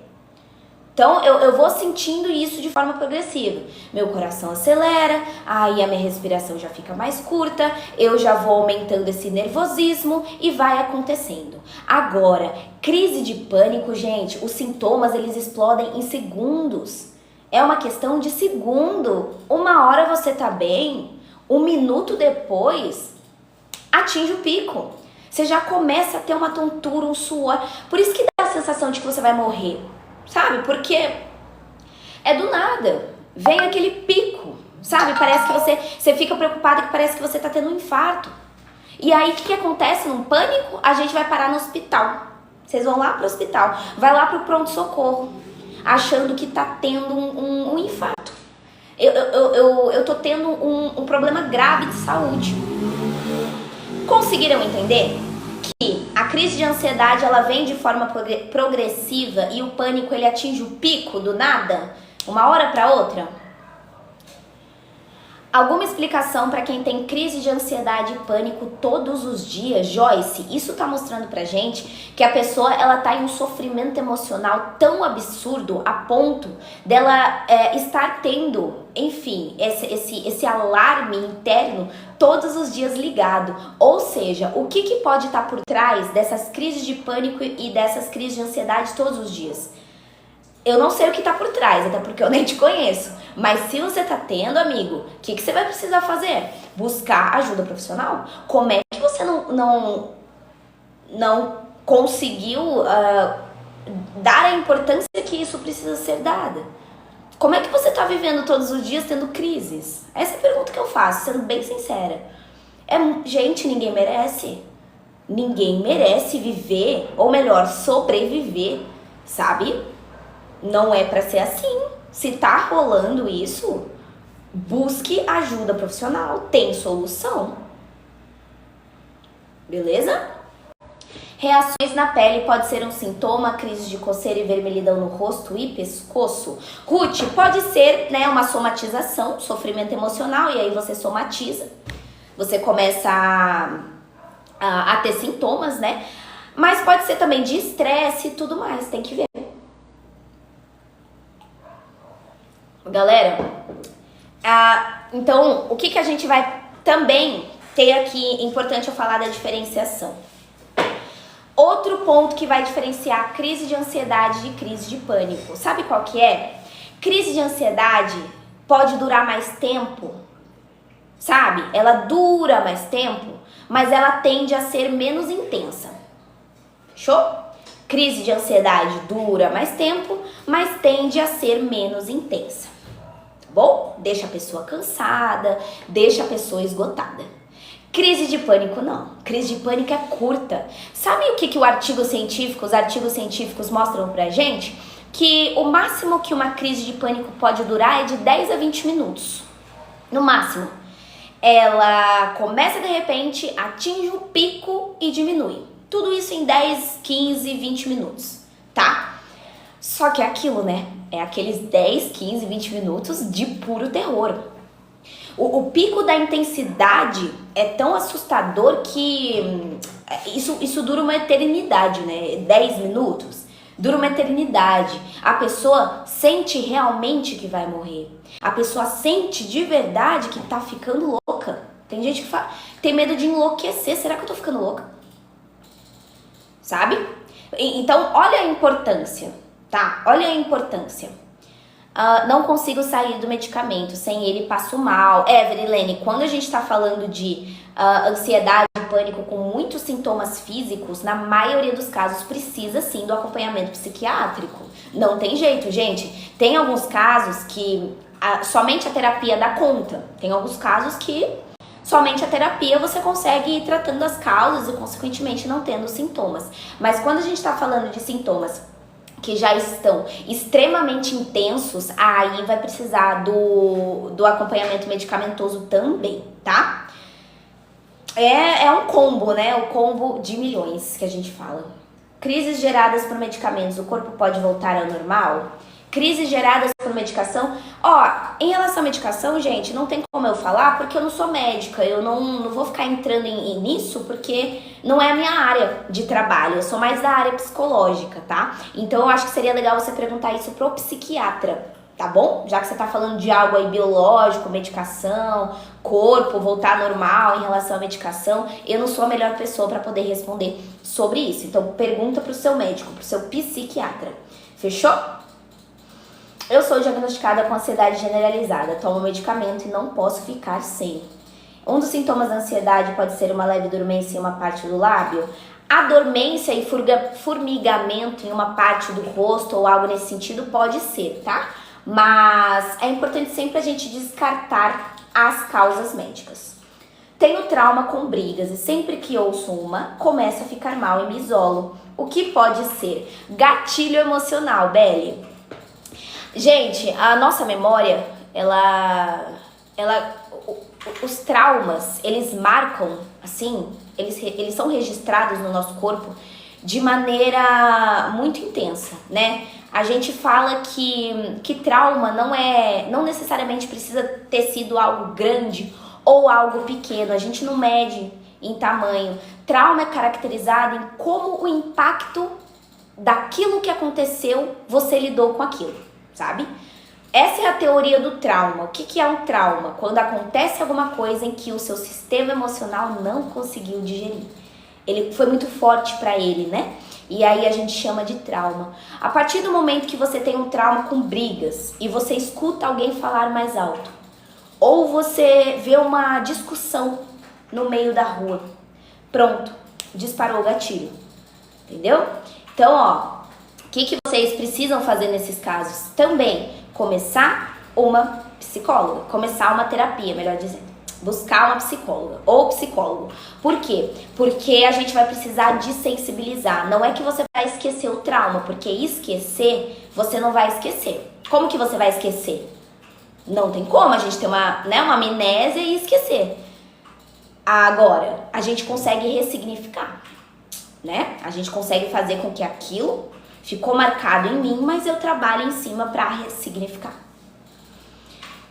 Então eu vou sentindo isso de forma progressiva. Meu coração acelera, aí a minha respiração já fica mais curta, eu já vou aumentando esse nervosismo e vai acontecendo. Agora, crise de pânico, gente, os sintomas eles explodem em segundos. É uma questão de segundo. Uma hora você tá bem, um minuto depois atinge o pico. Você já começa a ter uma tontura, um suor. Por isso que dá a sensação de que você vai morrer. Sabe? Porque é do nada. Vem aquele pico, sabe? Parece que você fica preocupado que parece que você tá tendo um infarto. E aí, o que acontece num pânico? A gente vai parar no hospital. Vocês vão lá pro hospital. Vai lá pro pronto-socorro, achando que tá tendo um infarto. Eu tô tendo um problema grave de saúde. Conseguiram entender? Que a crise de ansiedade ela vem de forma progressiva e o pânico ele atinge o pico do nada, uma hora para outra? Alguma explicação para quem tem crise de ansiedade e pânico todos os dias? Joyce, isso tá mostrando pra gente que a pessoa ela tá em um sofrimento emocional tão absurdo a ponto dela estar tendo, enfim, esse alarme interno todos os dias ligado. Ou seja, o que pode estar por trás dessas crises de pânico e dessas crises de ansiedade todos os dias? Eu não sei o que tá por trás, até porque eu nem te conheço. Mas se você tá tendo, amigo, o que você vai precisar fazer? Buscar ajuda profissional. Como é que você não conseguiu dar a importância que isso precisa ser dada? Como é que você tá vivendo todos os dias tendo crises? Essa é a pergunta que eu faço, sendo bem sincera. Gente, ninguém merece. Ninguém merece viver, ou melhor, sobreviver, sabe? Não é pra ser assim. Se tá rolando isso, busque ajuda profissional. Tem solução. Beleza? Reações na pele pode ser um sintoma, crise de coceira e vermelhidão no rosto e pescoço. Ruth, pode ser, né, uma somatização, sofrimento emocional, e aí você somatiza. Você começa a ter sintomas, né? Mas pode ser também de estresse e tudo mais, tem que ver. Galera, então, o que a gente vai também ter aqui, importante eu falar da diferenciação. Outro ponto que vai diferenciar crise de ansiedade de crise de pânico. Sabe qual que é? Crise de ansiedade pode durar mais tempo, sabe? Ela dura mais tempo, mas ela tende a ser menos intensa. Fechou? Crise de ansiedade dura mais tempo, mas tende a ser menos intensa. Bom, deixa a pessoa cansada, deixa a pessoa esgotada. Crise de pânico não. Crise de pânico é curta. Sabe o que os artigos científicos mostram pra gente? Que o máximo que uma crise de pânico pode durar é de 10 a 20 minutos. No máximo. Ela começa de repente, atinge o pico e diminui. Tudo isso em 10, 15, 20 minutos, tá? Só que é aquilo, né? É aqueles 10, 15, 20 minutos de puro terror. O pico da intensidade é tão assustador que isso dura uma eternidade, né? 10 minutos dura uma eternidade. A pessoa sente realmente que vai morrer. A pessoa sente de verdade que tá ficando louca. Tem gente que tem medo de enlouquecer. Será que eu tô ficando louca? Sabe? Então, olha a importância, tá? Olha a importância. Não consigo sair do medicamento, sem ele passo mal. Verilene, quando a gente tá falando de ansiedade, pânico com muitos sintomas físicos, na maioria dos casos precisa sim do acompanhamento psiquiátrico. Não tem jeito, gente. Tem alguns casos que somente a terapia dá conta. Tem alguns casos que somente a terapia você consegue ir tratando as causas e consequentemente não tendo sintomas. Mas quando a gente tá falando de sintomas que já estão extremamente intensos, aí vai precisar do acompanhamento medicamentoso também, tá? É um combo, né? O combo de milhões que a gente fala. Crises geradas por medicamentos, o corpo pode voltar ao normal? Crises geradas por medicação. Em relação à medicação, gente, não tem como eu falar porque eu não sou médica. Eu não vou ficar entrando nisso porque não é a minha área de trabalho. Eu sou mais da área psicológica, tá? Então eu acho que seria legal você perguntar isso pro psiquiatra, tá bom? Já que você tá falando de algo aí biológico, medicação, corpo, voltar normal em relação à medicação, eu não sou a melhor pessoa para poder responder sobre isso. Então pergunta pro seu médico, pro seu psiquiatra. Fechou? Eu sou diagnosticada com ansiedade generalizada, tomo medicamento e não posso ficar sem. Um dos sintomas da ansiedade pode ser uma leve dormência em uma parte do lábio. A dormência e formigamento em uma parte do rosto ou algo nesse sentido pode ser, tá? Mas é importante sempre a gente descartar as causas médicas. Tenho trauma com brigas e sempre que ouço uma, começo a ficar mal e me isolo. O que pode ser? Gatilho emocional, Belle. Gente, a nossa memória, os traumas, eles marcam, assim, eles são registrados no nosso corpo de maneira muito intensa, né? A gente fala que trauma não necessariamente precisa ter sido algo grande ou algo pequeno, a gente não mede em tamanho. Trauma é caracterizado em como o impacto daquilo que aconteceu, você lidou com aquilo. Sabe? Essa é a teoria do trauma. O que é um trauma? Quando acontece alguma coisa em que o seu sistema emocional não conseguiu digerir. Ele foi muito forte para ele, né? E aí a gente chama de trauma. A partir do momento que você tem um trauma com brigas e você escuta alguém falar mais alto, ou você vê uma discussão no meio da rua, pronto, disparou o gatilho. Entendeu? Então, o que vocês precisam fazer nesses casos? Também começar uma psicóloga, começar uma terapia, melhor dizendo. Buscar uma psicóloga ou psicólogo. Por quê? Porque a gente vai precisar desensibilizar. Não é que você vai esquecer o trauma, porque esquecer, você não vai esquecer. Como que você vai esquecer? Não tem como a gente ter uma amnésia e esquecer. Agora, a gente consegue ressignificar, né? A gente consegue fazer com que aquilo ficou marcado em mim, mas eu trabalho em cima para ressignificar.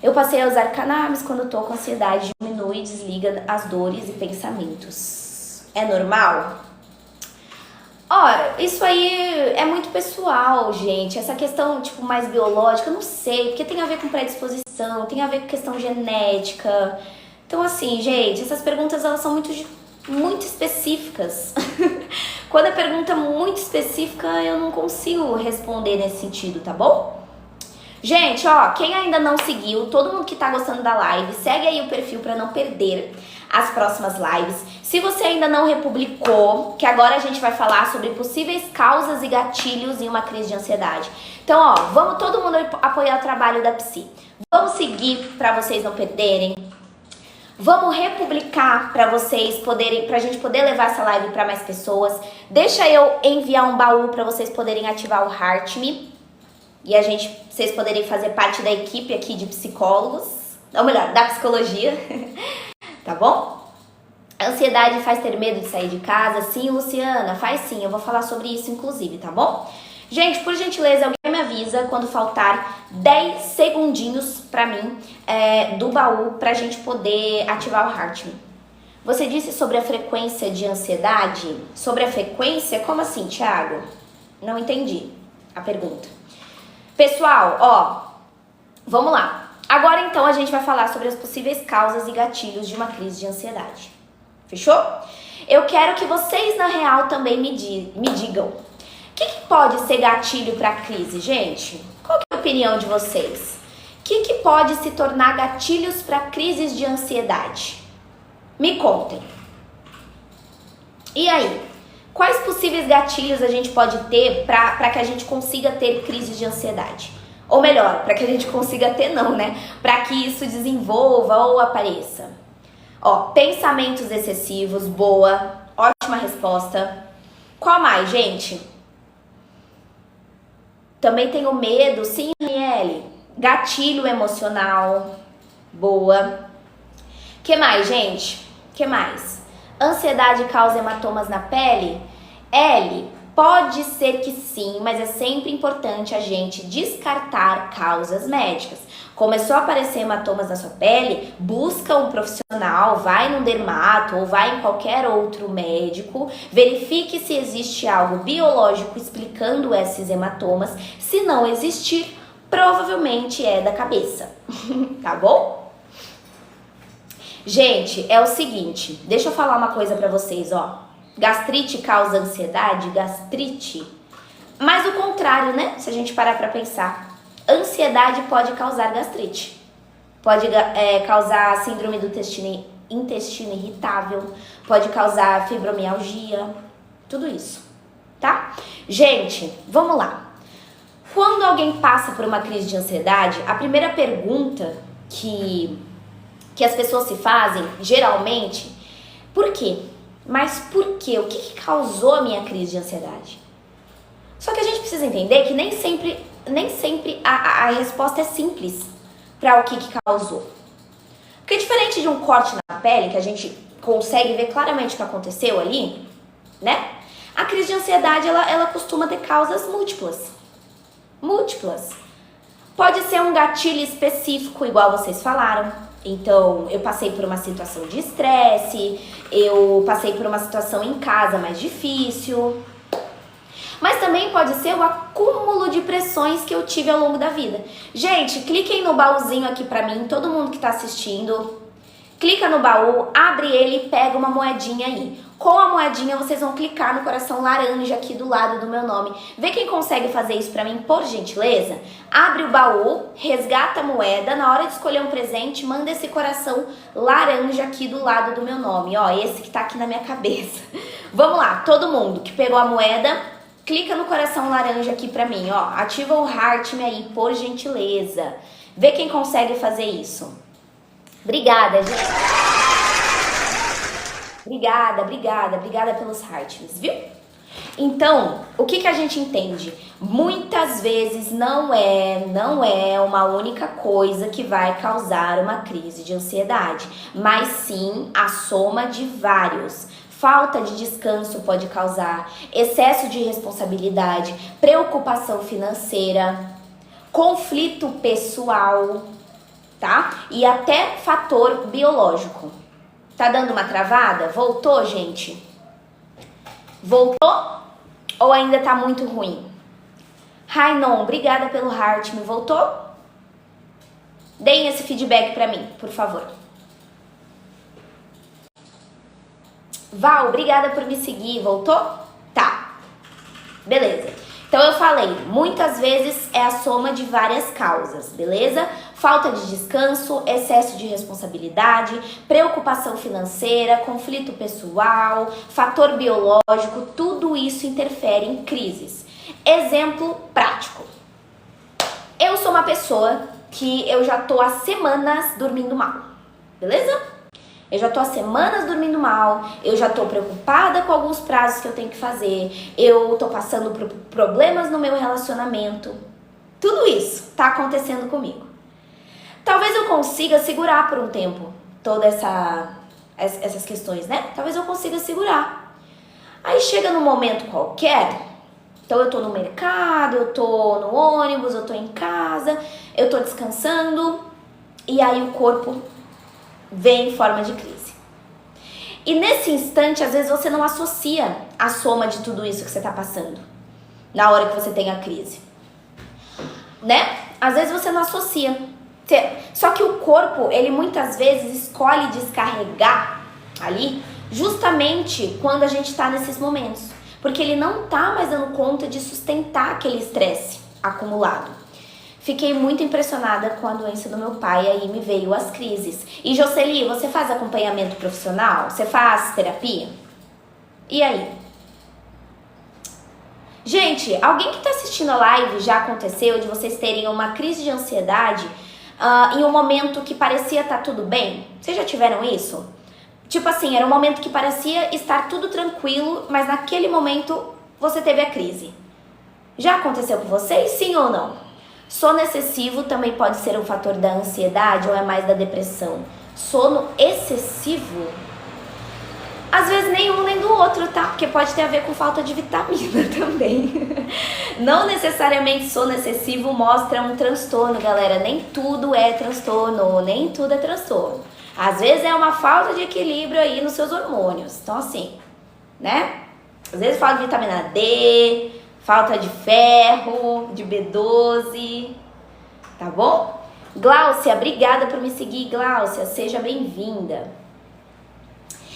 Eu passei a usar cannabis quando tô com ansiedade, diminui e desliga as dores e pensamentos. É normal? Isso aí é muito pessoal, gente. Essa questão, mais biológica, eu não sei, porque tem a ver com predisposição, tem a ver com questão genética. Então, assim, gente, essas perguntas, elas são muito específicas. Quando a pergunta é muito específica, eu não consigo responder nesse sentido, tá bom? Gente, quem ainda não seguiu, todo mundo que tá gostando da live, segue aí o perfil para não perder as próximas lives. Se você ainda não republicou, que agora a gente vai falar sobre possíveis causas e gatilhos em uma crise de ansiedade. Então, vamos todo mundo apoiar o trabalho da Psi. Vamos seguir para vocês não perderem. Vamos republicar para vocês poderem, pra gente poder levar essa live para mais pessoas. Deixa eu enviar um baú para vocês poderem ativar o Heart Me e vocês poderem fazer parte da equipe aqui de psicólogos, ou melhor, da psicologia. Tá bom? A ansiedade faz ter medo de sair de casa? Sim, Luciana, faz sim. Eu vou falar sobre isso inclusive, tá bom? Gente, por gentileza, alguém me avisa quando faltar 10 segundinhos pra mim do baú pra gente poder ativar o Heartme. Você disse sobre a frequência de ansiedade? Sobre a frequência? Como assim, Thiago? Não entendi a pergunta. Pessoal, ó, vamos lá. Agora então a gente vai falar sobre as possíveis causas e gatilhos de uma crise de ansiedade. Fechou? Eu quero que vocês na real também me digam. O que pode ser gatilho para a crise, gente? Qual que é a opinião de vocês? O que pode se tornar gatilhos para crises de ansiedade? Me contem. E aí? Quais possíveis gatilhos a gente pode ter para que a gente consiga ter crises de ansiedade? Ou melhor, para que a gente consiga ter não, né? Para que isso desenvolva ou apareça. Ó, pensamentos excessivos, boa, ótima resposta. Qual mais, gente? Também tenho medo, sim, Aniele. Gatilho emocional, boa. Que mais, gente? Que mais? Ansiedade causa hematomas na pele? L, pode ser que sim, mas é sempre importante a gente descartar causas médicas. Começou a aparecer hematomas na sua pele, busca um profissional, vai num dermato ou vai em qualquer outro médico, verifique se existe algo biológico explicando esses hematomas. Se não existir, provavelmente é da cabeça, tá bom? Gente, é o seguinte, deixa eu falar uma coisa pra vocês, ó. Gastrite causa ansiedade? Gastrite? Mas o contrário, né? Se a gente parar pra pensar. Ansiedade pode causar gastrite. Pode causar síndrome do intestino irritável. Pode causar fibromialgia. Tudo isso, tá? Gente, vamos lá. Quando alguém passa por uma crise de ansiedade, a primeira pergunta que as pessoas se fazem, geralmente, por quê? Mas por quê? O que causou a minha crise de ansiedade? Só que a gente precisa entender que nem sempre a resposta é simples para o que causou. Porque diferente de um corte na pele, que a gente consegue ver claramente o que aconteceu ali, né? A crise de ansiedade, ela costuma ter causas múltiplas. Múltiplas. Pode ser um gatilho específico, igual vocês falaram. Então, eu passei por uma situação de estresse, eu passei por uma situação em casa mais difícil. Mas também pode ser o acúmulo de pressões que eu tive ao longo da vida. Gente, cliquem no baúzinho aqui pra mim, todo mundo que tá assistindo. Clica no baú, abre ele e pega uma moedinha aí. Com a moedinha, vocês vão clicar no coração laranja aqui do lado do meu nome. Vê quem consegue fazer isso pra mim, por gentileza? Abre o baú, resgata a moeda. Na hora de escolher um presente, manda esse coração laranja aqui do lado do meu nome. Ó, esse que tá aqui na minha cabeça. Vamos lá, todo mundo que pegou a moeda, clica no coração laranja aqui pra mim, ó. Ativa o Heartme aí, por gentileza. Vê quem consegue fazer isso. Obrigada, gente. Obrigada pelos Heartmes, viu? Então, o que a gente entende? Muitas vezes não é uma única coisa que vai causar uma crise de ansiedade, mas sim a soma de vários. Falta de descanso pode causar, excesso de responsabilidade, preocupação financeira, conflito pessoal, tá? E até fator biológico. Tá dando uma travada? Voltou, gente? Voltou? Ou ainda tá muito ruim? Rainon, obrigada pelo Heartme. Voltou? Deem esse feedback pra mim, por favor. Val, obrigada por me seguir. Voltou? Tá. Beleza. Então eu falei, muitas vezes é a soma de várias causas, beleza? Falta de descanso, excesso de responsabilidade, preocupação financeira, conflito pessoal, fator biológico, tudo isso interfere em crises. Exemplo prático. Eu sou uma pessoa que eu já tô há semanas dormindo mal, beleza? Eu já tô há semanas dormindo mal, eu já tô preocupada com alguns prazos que eu tenho que fazer, eu tô passando por problemas no meu relacionamento. Tudo isso tá acontecendo comigo. Talvez eu consiga segurar por um tempo todas essas questões, né? Talvez eu consiga segurar. Aí chega num momento qualquer Então eu tô no mercado, eu tô no ônibus, eu tô em casa, eu tô descansando e aí o corpo vem em forma de crise. E nesse instante, às vezes você não associa a soma de tudo isso que você tá passando na hora que você tem a crise, né? Às vezes você não associa. Só que o corpo, ele muitas vezes escolhe descarregar ali justamente quando a gente tá nesses momentos. Porque ele não tá mais dando conta de sustentar aquele estresse acumulado. Fiquei muito impressionada com a doença do meu pai, aí me veio as crises. E Jocely, você faz acompanhamento profissional? Você faz terapia? E aí? Gente, alguém que tá assistindo a live já aconteceu de vocês terem uma crise de ansiedade em um momento que parecia estar tudo bem? Vocês já tiveram isso? Tipo assim, era um momento que parecia estar tudo tranquilo, mas naquele momento você teve a crise. Já aconteceu com vocês? Sim ou não? Sono excessivo também pode ser um fator da ansiedade ou é mais da depressão? Sono excessivo? Às vezes nenhum nem do outro, tá? Porque pode ter a ver com falta de vitamina também. Não necessariamente sono excessivo mostra um transtorno, galera. Nem tudo é transtorno, nem tudo é transtorno. Às vezes é uma falta de equilíbrio aí nos seus hormônios. Então assim, né? Às vezes falta de vitamina D, falta de ferro, de B12, tá bom? Gláucia, obrigada por me seguir, Gláucia. Seja bem-vinda.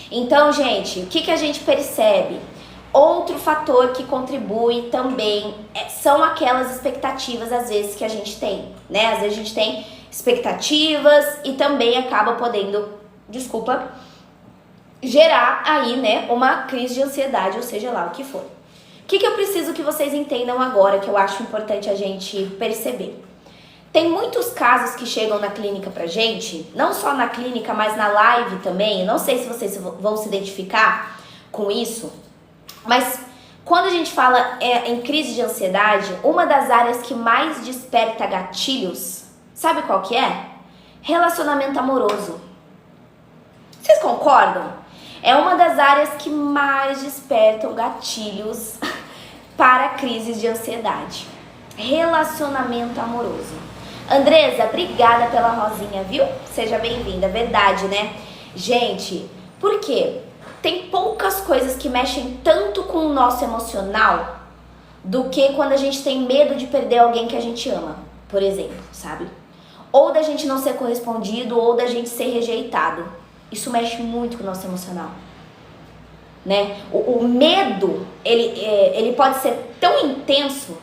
Então, gente, o que a gente percebe? Outro fator que contribui também são aquelas expectativas, às vezes, que a gente tem, né? Às vezes a gente tem expectativas e também acaba podendo, gerar aí, né, uma crise de ansiedade, ou seja lá o que for. O que eu preciso que vocês entendam agora, que eu acho importante a gente perceber? Tem muitos casos que chegam na clínica pra gente, não só na clínica, mas na live também. Eu não sei se vocês vão se identificar com isso, mas quando a gente fala em crise de ansiedade, uma das áreas que mais desperta gatilhos, sabe qual que é? Relacionamento amoroso. Vocês concordam? É uma das áreas que mais despertam gatilhos para crises de ansiedade. Relacionamento amoroso. Andresa, obrigada pela rosinha, viu? Seja bem-vinda, verdade, né? Gente, por quê? Tem poucas coisas que mexem tanto com o nosso emocional do que quando a gente tem medo de perder alguém que a gente ama, por exemplo, sabe? Ou da gente não ser correspondido, ou da gente ser rejeitado. Isso mexe muito com o nosso emocional, né? O medo, ele pode ser tão intenso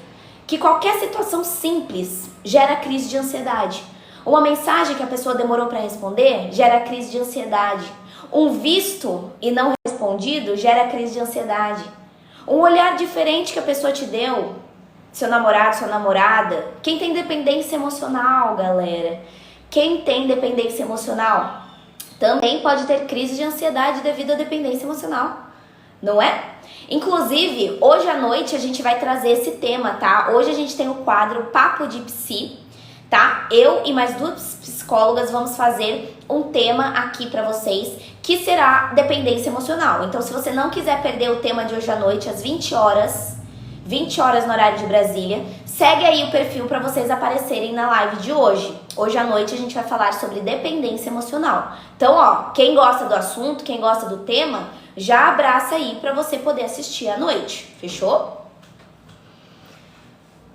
que qualquer situação simples gera crise de ansiedade. Uma mensagem que a pessoa demorou para responder gera crise de ansiedade. Um visto e não respondido gera crise de ansiedade. Um olhar diferente que a pessoa te deu, seu namorado, sua namorada. Quem tem dependência emocional, galera? Quem tem dependência emocional também pode ter crise de ansiedade devido à dependência emocional, não é? Inclusive, hoje à noite a gente vai trazer esse tema, tá? Hoje a gente tem o quadro Papo de Psi, tá? Eu e mais duas psicólogas vamos fazer um tema aqui pra vocês, que será dependência emocional. Então, se você não quiser perder o tema de hoje à noite, às 20 horas no horário de Brasília, segue aí o perfil pra vocês aparecerem na live de hoje. Hoje à noite a gente vai falar sobre dependência emocional. Então, ó, quem gosta do assunto, quem gosta do tema, já abraça aí pra você poder assistir à noite. Fechou?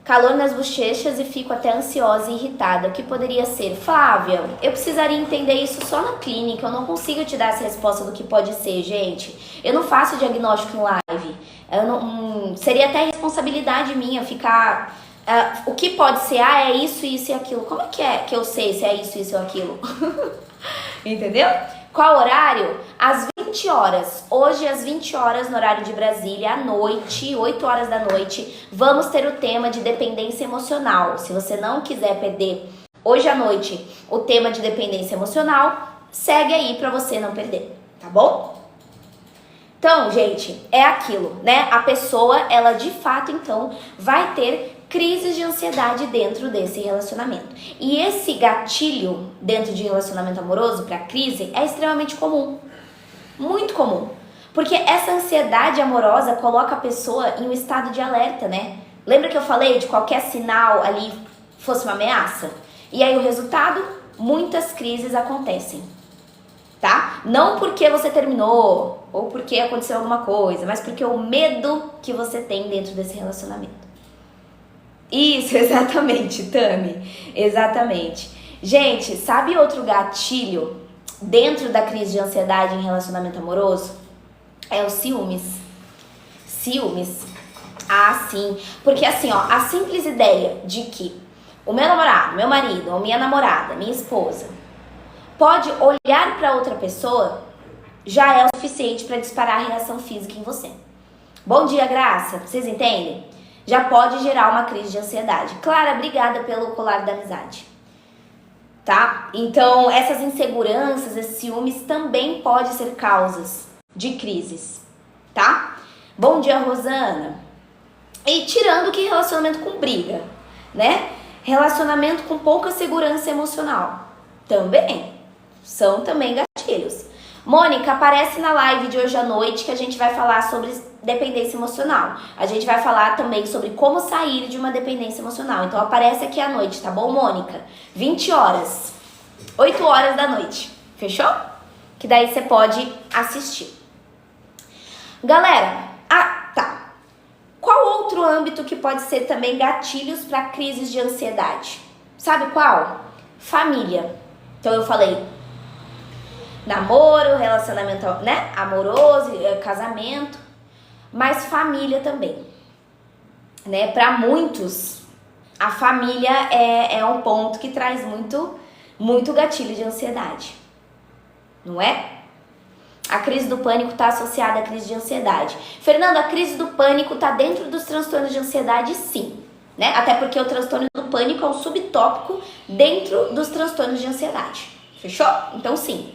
Calor nas bochechas e fico até ansiosa e irritada. O que poderia ser? Flávia, eu precisaria entender isso só na clínica. Eu não consigo te dar essa resposta do que pode ser, gente. Eu não faço diagnóstico em live. Seria até responsabilidade minha ficar... o que pode ser? É isso, isso e aquilo. Como é que eu sei se é isso, isso ou aquilo? Entendeu? Qual horário? Às 20 horas. Hoje, às 20 horas, no horário de Brasília, à noite, 8 horas da noite, vamos ter o tema de dependência emocional. Se você não quiser perder hoje à noite o tema de dependência emocional, segue aí pra você não perder, tá bom? Então, gente, é aquilo, né? A pessoa, ela de fato, então, vai ter crises de ansiedade dentro desse relacionamento. E esse gatilho dentro de relacionamento amoroso para crise é extremamente comum. Muito comum. Porque essa ansiedade amorosa coloca a pessoa em um estado de alerta, né? Lembra que eu falei de qualquer sinal ali fosse uma ameaça? E aí o resultado? Muitas crises acontecem, tá? Não porque você terminou ou porque aconteceu alguma coisa, mas porque o medo que você tem dentro desse relacionamento. Isso, exatamente, Tami. Exatamente. Gente, sabe outro gatilho dentro da crise de ansiedade em relacionamento amoroso? É o ciúmes. Ciúmes. Ah, sim. Porque assim, ó, a simples ideia de que o meu namorado, meu marido, ou minha namorada, minha esposa, pode olhar para outra pessoa já é o suficiente para disparar a reação física em você. Bom dia, Graça. Vocês entendem? Já pode gerar uma crise de ansiedade. Clara, obrigada pelo colar da amizade. Tá? Então, essas inseguranças, esses ciúmes também podem ser causas de crises, tá? Bom dia, Rosana. E tirando que relacionamento com briga, né? Relacionamento com pouca segurança emocional também são também gatilhos. Mônica, aparece na live de hoje à noite que a gente vai falar sobre dependência emocional. A gente vai falar também sobre como sair de uma dependência emocional. Então aparece aqui à noite, tá bom, Mônica? 20 horas, 8 horas da noite, fechou? Que daí você pode assistir. Galera, tá. Qual outro âmbito que pode ser também gatilhos para crises de ansiedade? Sabe qual? Família. Então eu falei namoro, relacionamento, né, amoroso, casamento, mas família também, né? Para muitos, a família é um ponto que traz muito gatilho de ansiedade, não é? A crise do pânico está associada à crise de ansiedade. Fernando, a crise do pânico está dentro dos transtornos de ansiedade, sim, né? Até porque o transtorno do pânico é um subtópico dentro dos transtornos de ansiedade. Fechou? Então, sim.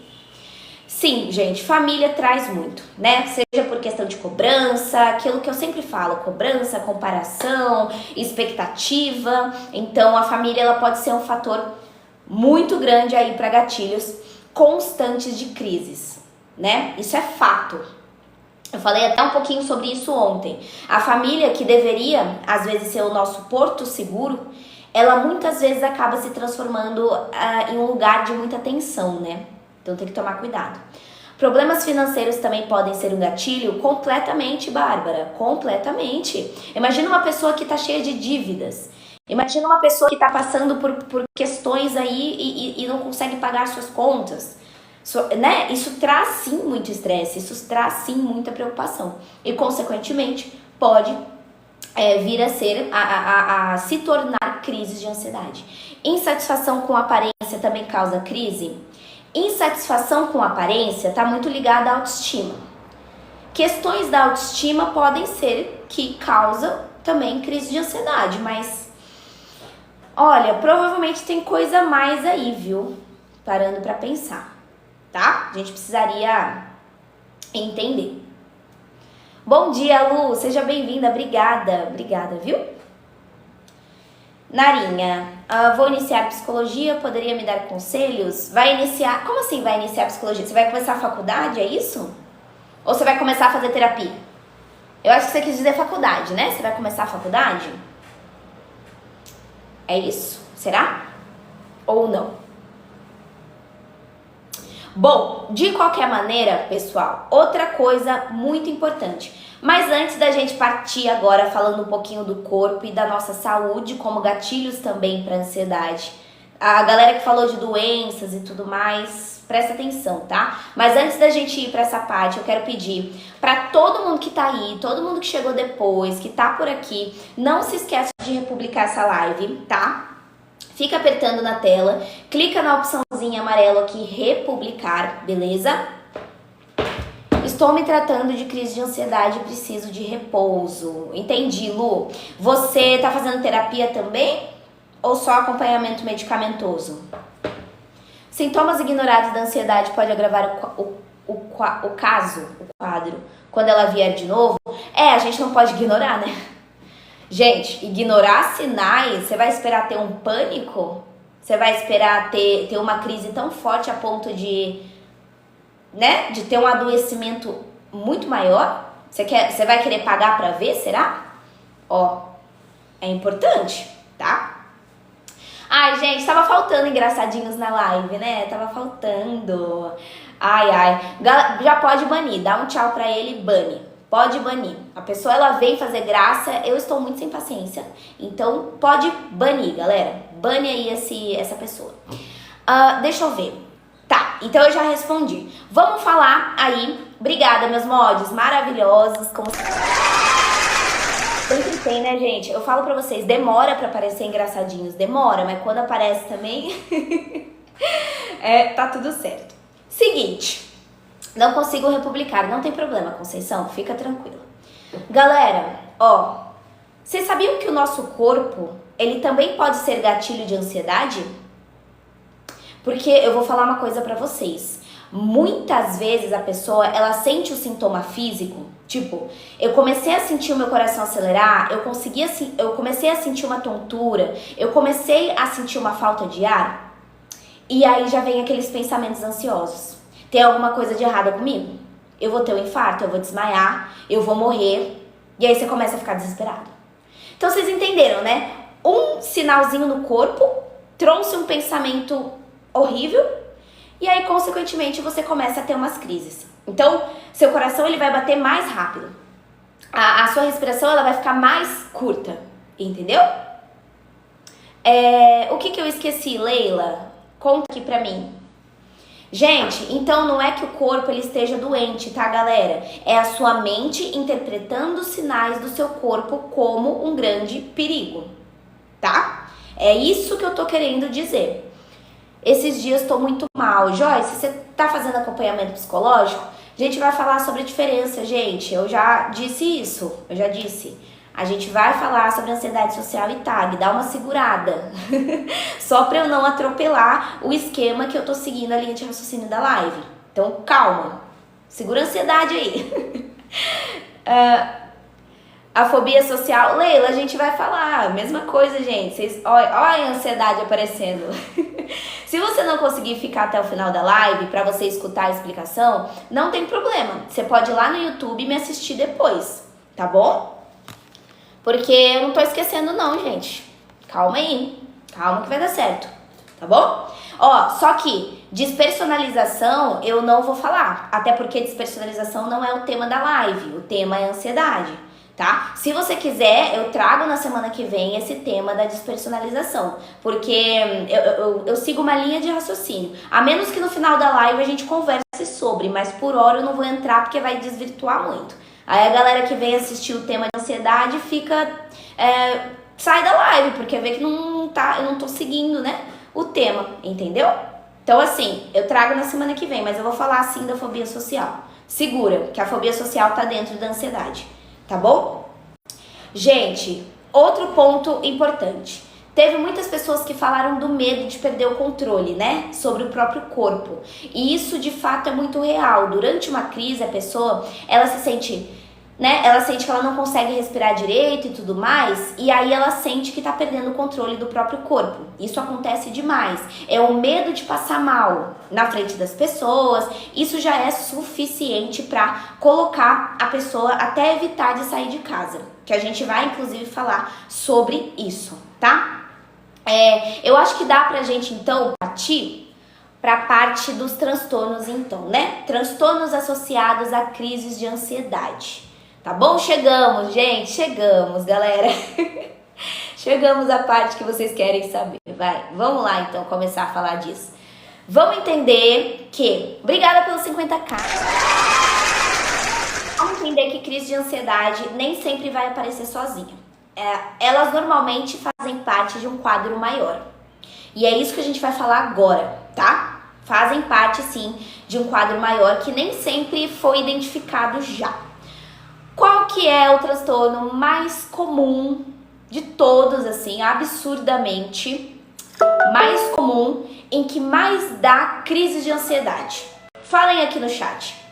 Sim, gente, família traz muito, né? Seja por questão de cobrança, aquilo que eu sempre falo, cobrança, comparação, expectativa. Então, a família ela pode ser um fator muito grande aí para gatilhos constantes de crises, né? Isso é fato. Eu falei até um pouquinho sobre isso ontem. A família, que deveria, às vezes, ser o nosso porto seguro, ela muitas vezes acaba se transformando em um lugar de muita tensão, né? Então tem que tomar cuidado. Problemas financeiros também podem ser um gatilho completamente, Bárbara, completamente. Imagina uma pessoa que está cheia de dívidas. Imagina uma pessoa que está passando por questões aí e não consegue pagar suas contas. Né? Isso traz sim muito estresse, isso traz sim muita preocupação. E consequentemente pode vir a ser, a se tornar crises de ansiedade. Insatisfação com a aparência também causa crise. Insatisfação com a aparência está muito ligada à autoestima. Questões da autoestima podem ser que causam também crise de ansiedade, mas olha, provavelmente tem coisa a mais aí, viu? Parando para pensar, tá? A gente precisaria entender. Bom dia, Lu, seja bem-vinda, obrigada, viu? Narinha, vou iniciar psicologia, poderia me dar conselhos? Vai iniciar, como assim vai iniciar psicologia? Você vai começar a faculdade, é isso? Ou você vai começar a fazer terapia? Eu acho que você quis dizer faculdade, né? Você vai começar a faculdade? É isso? Será? Ou não? Bom, de qualquer maneira, pessoal, outra coisa muito importante. Mas antes da gente partir agora falando um pouquinho do corpo e da nossa saúde, como gatilhos também para ansiedade. A galera que falou de doenças e tudo mais, presta atenção, tá? Mas antes da gente ir para essa parte, eu quero pedir para todo mundo que tá aí, todo mundo que chegou depois, que tá por aqui, não se esqueça de republicar essa live, tá? Fica apertando na tela, clica na opçãozinha amarela aqui, republicar, beleza? Estou me tratando de crise de ansiedade e preciso de repouso. Entendi, Lu. Você tá fazendo terapia também? Ou só acompanhamento medicamentoso? Sintomas ignorados da ansiedade pode agravar o quadro, quando ela vier de novo? A gente não pode ignorar, né? Gente, ignorar sinais, você vai esperar ter um pânico? Você vai esperar ter uma crise tão forte a ponto de, né, de ter um adoecimento muito maior? Você vai querer pagar pra ver, será? Ó, é importante, tá? Ai, gente, tava faltando engraçadinhos na live, né? Tava faltando. Ai, ai. Já pode banir, dá um tchau pra ele, bane. Pode banir. A pessoa, ela vem fazer graça, eu estou muito sem paciência. Então, pode banir, galera. Bane aí essa pessoa. Deixa eu ver. Tá, então eu já respondi. Vamos falar aí. Obrigada, meus mods maravilhosos. Como sempre tem, né, gente? Eu falo pra vocês, demora pra aparecer engraçadinhos. Demora, mas quando aparece também, tá tudo certo. Seguinte, não consigo republicar. Não tem problema, Conceição, fica tranquila. Galera, ó, vocês sabiam que o nosso corpo, ele também pode ser gatilho de ansiedade? Porque eu vou falar uma coisa pra vocês. Muitas vezes a pessoa, ela sente o sintoma físico, tipo, eu comecei a sentir o meu coração acelerar, eu comecei a sentir uma tontura, eu comecei a sentir uma falta de ar, e aí já vem aqueles pensamentos ansiosos. Tem alguma coisa de errado comigo? Eu vou ter um infarto, eu vou desmaiar, eu vou morrer, e aí você começa a ficar desesperado. Então vocês entenderam, né? Um sinalzinho no corpo trouxe um pensamento horrível, e aí, consequentemente, você começa a ter umas crises. Então, seu coração ele vai bater mais rápido. A sua respiração ela vai ficar mais curta, entendeu? O que eu esqueci, Leila? Conta aqui pra mim. Gente, então não é que o corpo ele esteja doente, tá, galera? É a sua mente interpretando os sinais do seu corpo como um grande perigo, tá? É isso que eu tô querendo dizer. Esses dias estou muito mal. Joyce, você tá fazendo acompanhamento psicológico? A gente vai falar sobre a diferença, gente. Eu já disse isso. A gente vai falar sobre ansiedade social e TAG. Dá uma segurada. Só pra eu não atropelar o esquema que eu tô seguindo a linha de raciocínio da live. Então, calma. Segura a ansiedade aí. A fobia social, Leila, a gente vai falar. Mesma coisa, gente. Vocês, olha a ansiedade aparecendo. Se você não conseguir ficar até o final da live para você escutar a explicação, não tem problema. Você pode ir lá no YouTube e me assistir depois, tá bom? Porque eu não tô esquecendo não, gente. Calma aí. Calma que vai dar certo, tá bom? Ó, só que despersonalização eu não vou falar. Até porque despersonalização não é o tema da live. O tema é ansiedade. Tá? Se você quiser, eu trago na semana que vem esse tema da despersonalização, porque eu sigo uma linha de raciocínio, a menos que no final da live a gente converse sobre, mas por hora eu não vou entrar porque vai desvirtuar muito. Aí a galera que vem assistir o tema de ansiedade fica, sai da live, porque vê que eu não tô seguindo, né, o tema, entendeu? Então assim, eu trago na semana que vem, mas eu vou falar assim da fobia social. Segura, que a fobia social tá dentro da ansiedade. Tá bom? Gente, outro ponto importante. Teve muitas pessoas que falaram do medo de perder o controle, né? Sobre o próprio corpo. E isso, de fato, é muito real. Durante uma crise, a pessoa, ela se sente, né? Ela sente que ela não consegue respirar direito e tudo mais. E aí ela sente que tá perdendo o controle do próprio corpo. Isso acontece demais. É o medo de passar mal na frente das pessoas. Isso já é suficiente pra colocar a pessoa até evitar de sair de casa. Que a gente vai, inclusive, falar sobre isso, tá? Eu acho que dá pra gente, então, partir pra parte dos transtornos, então, né? Transtornos associados a crises de ansiedade. Tá bom? Chegamos, gente. Chegamos, galera. Chegamos à parte que vocês querem saber. Vai, vamos lá, então, começar a falar disso. Vamos entender que... Obrigada pelos 50k. Vamos entender que crise de ansiedade nem sempre vai aparecer sozinha. Elas normalmente fazem parte de um quadro maior. E é isso que a gente vai falar agora, tá? Fazem parte, sim, de um quadro maior que nem sempre foi identificado já. Qual que é o transtorno mais comum de todos, assim, absurdamente mais comum, em que mais dá crise de ansiedade? Falem aqui no chat.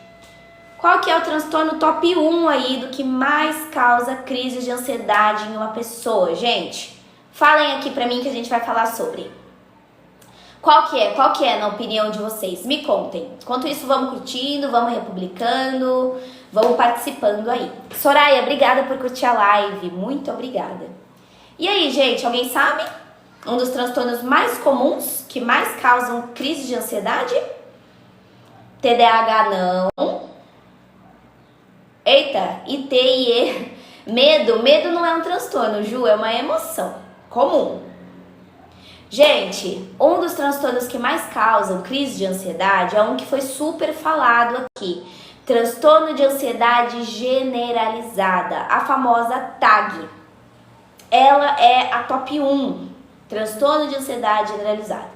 Qual que é o transtorno top 1 aí do que mais causa crise de ansiedade em uma pessoa, gente? Falem aqui pra mim que a gente vai falar sobre. Qual que é na opinião de vocês? Me contem. Enquanto isso, vamos curtindo, vamos republicando, Vão participando aí. Soraya, obrigada por curtir a live. Muito obrigada. E aí, gente, alguém sabe? Um dos transtornos mais comuns que mais causam crise de ansiedade? TDAH não. Eita, ITIE. Medo não é um transtorno, Ju, é uma emoção comum. Gente, um dos transtornos que mais causam crise de ansiedade é um que foi super falado aqui. Transtorno de ansiedade generalizada, a famosa TAG. Ela é a top 1, transtorno de ansiedade generalizada,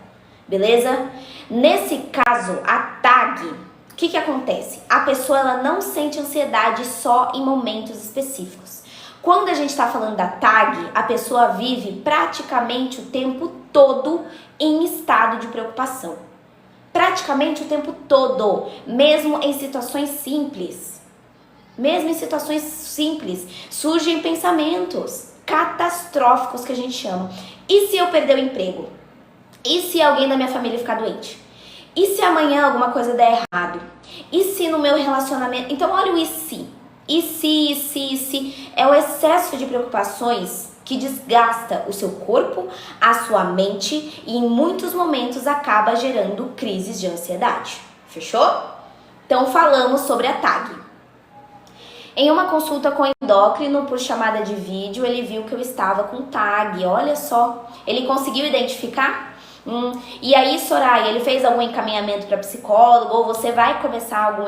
beleza? Nesse caso, a TAG, o que acontece? A pessoa ela não sente ansiedade só em momentos específicos. Quando a gente está falando da TAG, a pessoa vive praticamente o tempo todo em estado de preocupação. Praticamente o tempo todo, mesmo em situações simples. Mesmo em situações simples, surgem pensamentos catastróficos que a gente chama. E se eu perder o emprego? E se alguém da minha família ficar doente? E se amanhã alguma coisa der errado? E se no meu relacionamento... Então olha o e se. E se. É o excesso de preocupações que desgasta o seu corpo, a sua mente e em muitos momentos acaba gerando crises de ansiedade. Fechou? Então falamos sobre a TAG. Em uma consulta com o endócrino por chamada de vídeo, ele viu que eu estava com TAG. Olha só, ele conseguiu identificar? E aí, Soraya, ele fez algum encaminhamento para psicólogo ou você vai começar algum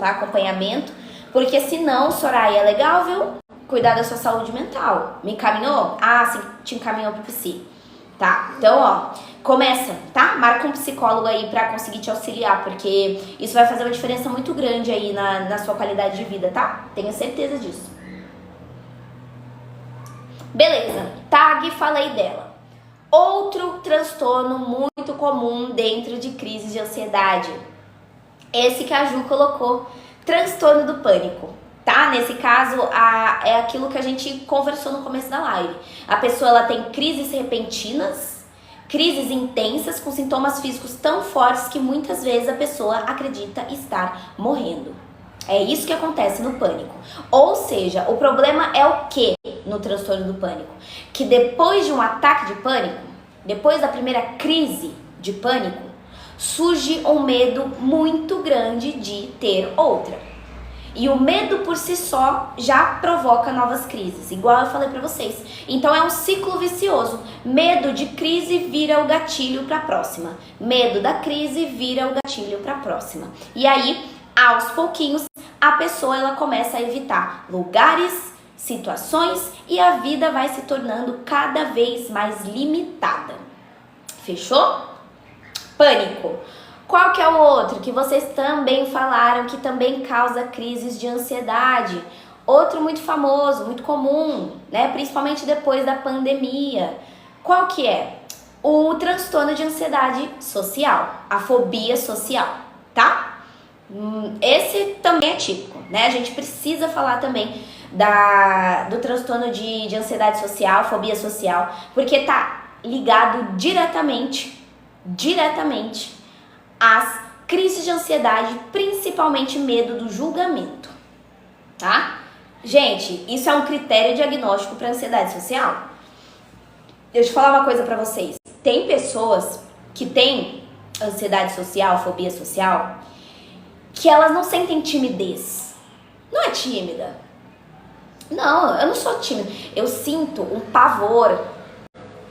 acompanhamento? Porque se não, Soraya, é legal, viu? Cuidar da sua saúde mental. Me encaminhou? Ah, sim, te encaminhou pro psi. Tá? Então, ó, começa, tá? Marca um psicólogo aí pra conseguir te auxiliar, porque isso vai fazer uma diferença muito grande aí na sua qualidade de vida, tá? Tenho certeza disso. Beleza, TAG, falei dela. Outro transtorno muito comum dentro de crises de ansiedade. Esse que a Ju colocou, transtorno do pânico. Tá? Nesse caso, é aquilo que a gente conversou no começo da live. A pessoa ela tem crises repentinas, crises intensas com sintomas físicos tão fortes que muitas vezes a pessoa acredita estar morrendo. É isso que acontece no pânico. Ou seja, o problema é o que no transtorno do pânico? Que depois de um ataque de pânico, depois da primeira crise de pânico, surge um medo muito grande de ter outra. E o medo por si só já provoca novas crises, igual eu falei pra vocês. Então é um ciclo vicioso. Medo de crise vira o gatilho pra próxima. Medo da crise vira o gatilho pra próxima. E aí, aos pouquinhos, a pessoa ela começa a evitar lugares, situações e a vida vai se tornando cada vez mais limitada. Fechou? Pânico. Qual que é o outro que vocês também falaram que também causa crises de ansiedade? Outro muito famoso, muito comum, né? Principalmente depois da pandemia. Qual que é? O transtorno de ansiedade social, a fobia social, tá? Esse também é típico, né? A gente precisa falar também do transtorno de ansiedade social, fobia social, porque tá ligado diretamente às crises de ansiedade, principalmente medo do julgamento, tá? Gente, isso é um critério diagnóstico para ansiedade social. Deixa eu falar uma coisa para vocês. Tem pessoas que têm ansiedade social, fobia social, que elas não sentem timidez. Não é tímida. Não, eu não sou tímida. Eu sinto um pavor.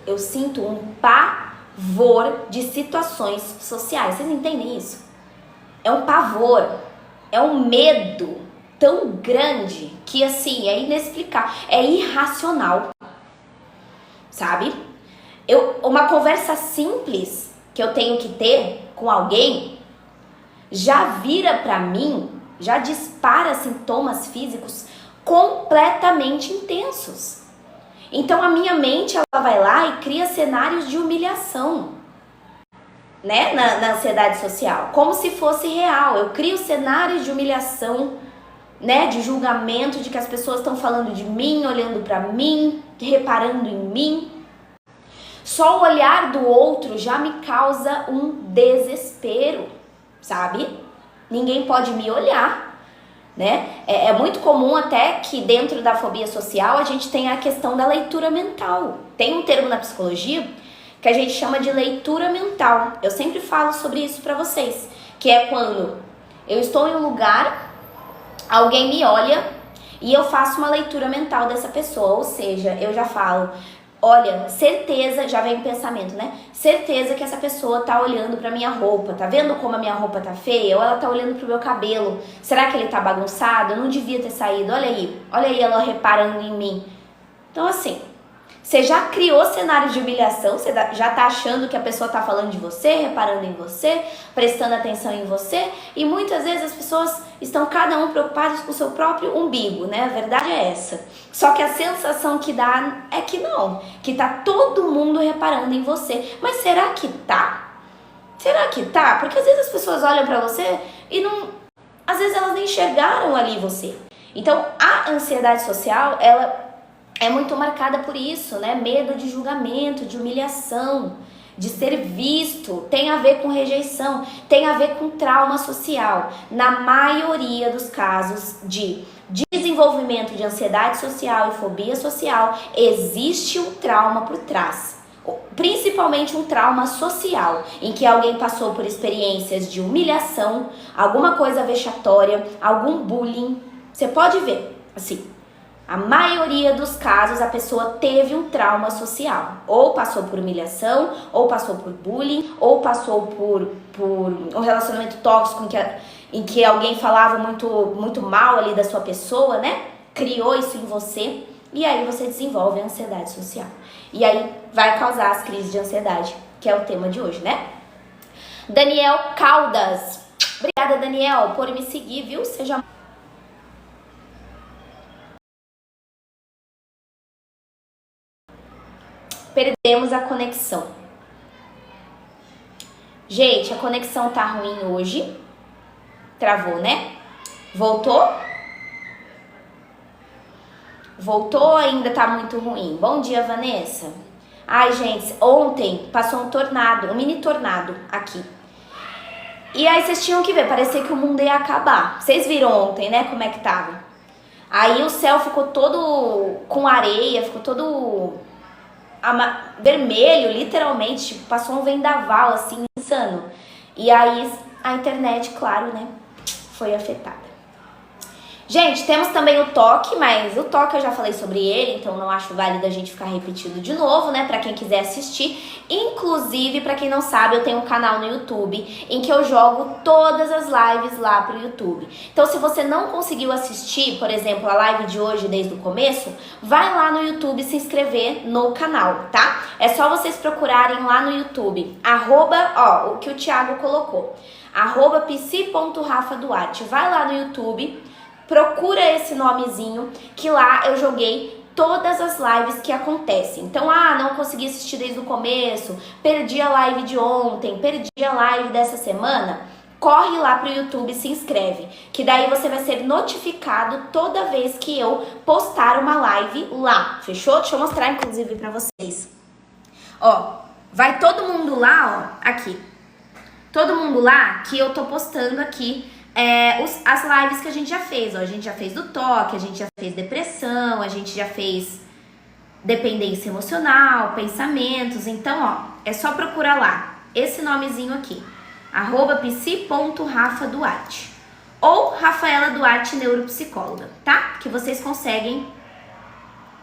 Eu sinto um pavor de situações sociais. Vocês entendem isso? É um pavor, é um medo tão grande que assim, é inexplicável, é irracional, sabe? Uma conversa simples que eu tenho que ter com alguém já vira pra mim, já dispara sintomas físicos completamente intensos. Então a minha mente ela vai lá e cria cenários de humilhação, né, na ansiedade social, como se fosse real. Eu crio cenários de humilhação, né, de julgamento, de que as pessoas estão falando de mim, olhando pra mim, reparando em mim. Só o olhar do outro já me causa um desespero, sabe? Ninguém pode me olhar, né? É muito comum até que dentro da fobia social a gente tenha a questão da leitura mental. Tem um termo na psicologia que a gente chama de leitura mental. Eu sempre falo sobre isso pra vocês, que é quando eu estou em um lugar, alguém me olha e eu faço uma leitura mental dessa pessoa, ou seja, eu já falo, olha, certeza, já vem o pensamento, né? Certeza que essa pessoa tá olhando pra minha roupa, tá vendo como a minha roupa tá feia? Ou ela tá olhando pro meu cabelo, será que ele tá bagunçado? Eu não devia ter saído, olha aí ela reparando em mim. Então assim, você já criou cenários de humilhação, você já tá achando que a pessoa tá falando de você, reparando em você, prestando atenção em você, e muitas vezes as pessoas estão cada um preocupadas com o seu próprio umbigo, né? A verdade é essa. Só que a sensação que dá é que não, que tá todo mundo reparando em você. Mas será que tá? Será que tá? Porque às vezes as pessoas olham pra você e não... Às vezes elas nem enxergaram ali você. Então a ansiedade social, ela é muito marcada por isso, né? Medo de julgamento, de humilhação, de ser visto, tem a ver com rejeição, tem a ver com trauma social. Na maioria dos casos de desenvolvimento de ansiedade social e fobia social, existe um trauma por trás. Principalmente um trauma social, em que alguém passou por experiências de humilhação, alguma coisa vexatória, algum bullying. Você pode ver, assim, a maioria dos casos a pessoa teve um trauma social, ou passou por humilhação, ou passou por bullying, ou passou por um relacionamento tóxico em que alguém falava muito mal ali da sua pessoa, né? Criou isso em você, e aí você desenvolve a ansiedade social. E aí vai causar as crises de ansiedade, que é o tema de hoje, né? Daniel Caldas. Obrigada, Daniel, por me seguir, viu? Seja... Perdemos a conexão. Gente, a conexão tá ruim hoje. Travou, né? Voltou? Voltou, ainda tá muito ruim. Bom dia, Vanessa. Ai, gente, ontem passou um tornado, um mini tornado aqui. E aí vocês tinham que ver, parecia que o mundo ia acabar. Vocês viram ontem, né, como é que tava? Aí o céu ficou todo com areia, ficou todo... vermelho, literalmente, tipo, passou um vendaval, assim, insano. E aí a internet, claro, né, foi afetada. Gente, temos também o toque, mas o toque eu já falei sobre ele, então não acho válido a gente ficar repetindo de novo, né, pra quem quiser assistir. Inclusive, pra quem não sabe, eu tenho um canal no YouTube em que eu jogo todas as lives lá pro YouTube. Então, se você não conseguiu assistir, por exemplo, a live de hoje desde o começo, vai lá no YouTube se inscrever no canal, tá? É só vocês procurarem lá no YouTube, o que o Thiago colocou, @psi.rafaduarte. Vai lá no YouTube, procura esse nomezinho, que lá eu joguei todas as lives que acontecem. Então, não consegui assistir desde o começo, perdi a live de ontem, perdi a live dessa semana, corre lá pro YouTube e se inscreve, que daí você vai ser notificado toda vez que eu postar uma live lá, fechou? Deixa eu mostrar inclusive pra vocês. Ó, vai todo mundo lá, ó, aqui. Todo mundo lá que eu tô postando aqui as lives que a gente já fez, ó. A gente já fez do toque, a gente já fez depressão, a gente já fez dependência emocional, pensamentos. Então, ó, é só procurar lá, esse nomezinho aqui, @psi.rafaduarte ou Rafaela Duarte Neuropsicóloga, tá? Que vocês conseguem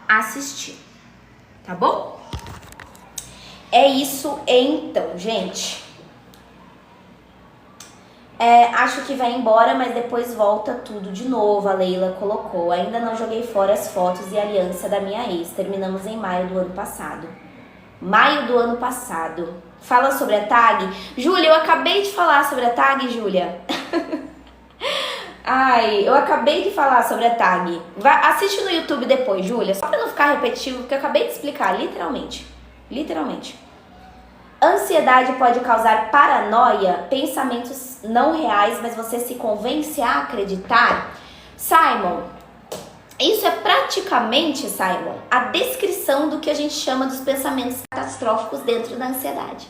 assistir, tá bom? É isso então, gente. Acho que vai embora, mas depois volta tudo de novo, a Leila colocou. Ainda não joguei fora as fotos e a aliança da minha ex. Terminamos em maio do ano passado. Maio do ano passado. Fala sobre a tag. Júlia, eu acabei de falar sobre a tag, Júlia. Ai, eu acabei de falar sobre a tag. Assiste no YouTube depois, Júlia. Só pra não ficar repetitivo, porque eu acabei de explicar, literalmente. Literalmente. Ansiedade pode causar paranoia, pensamentos não reais, mas você se convence a acreditar? Simon, isso é praticamente, Simon, a descrição do que a gente chama dos pensamentos catastróficos dentro da ansiedade.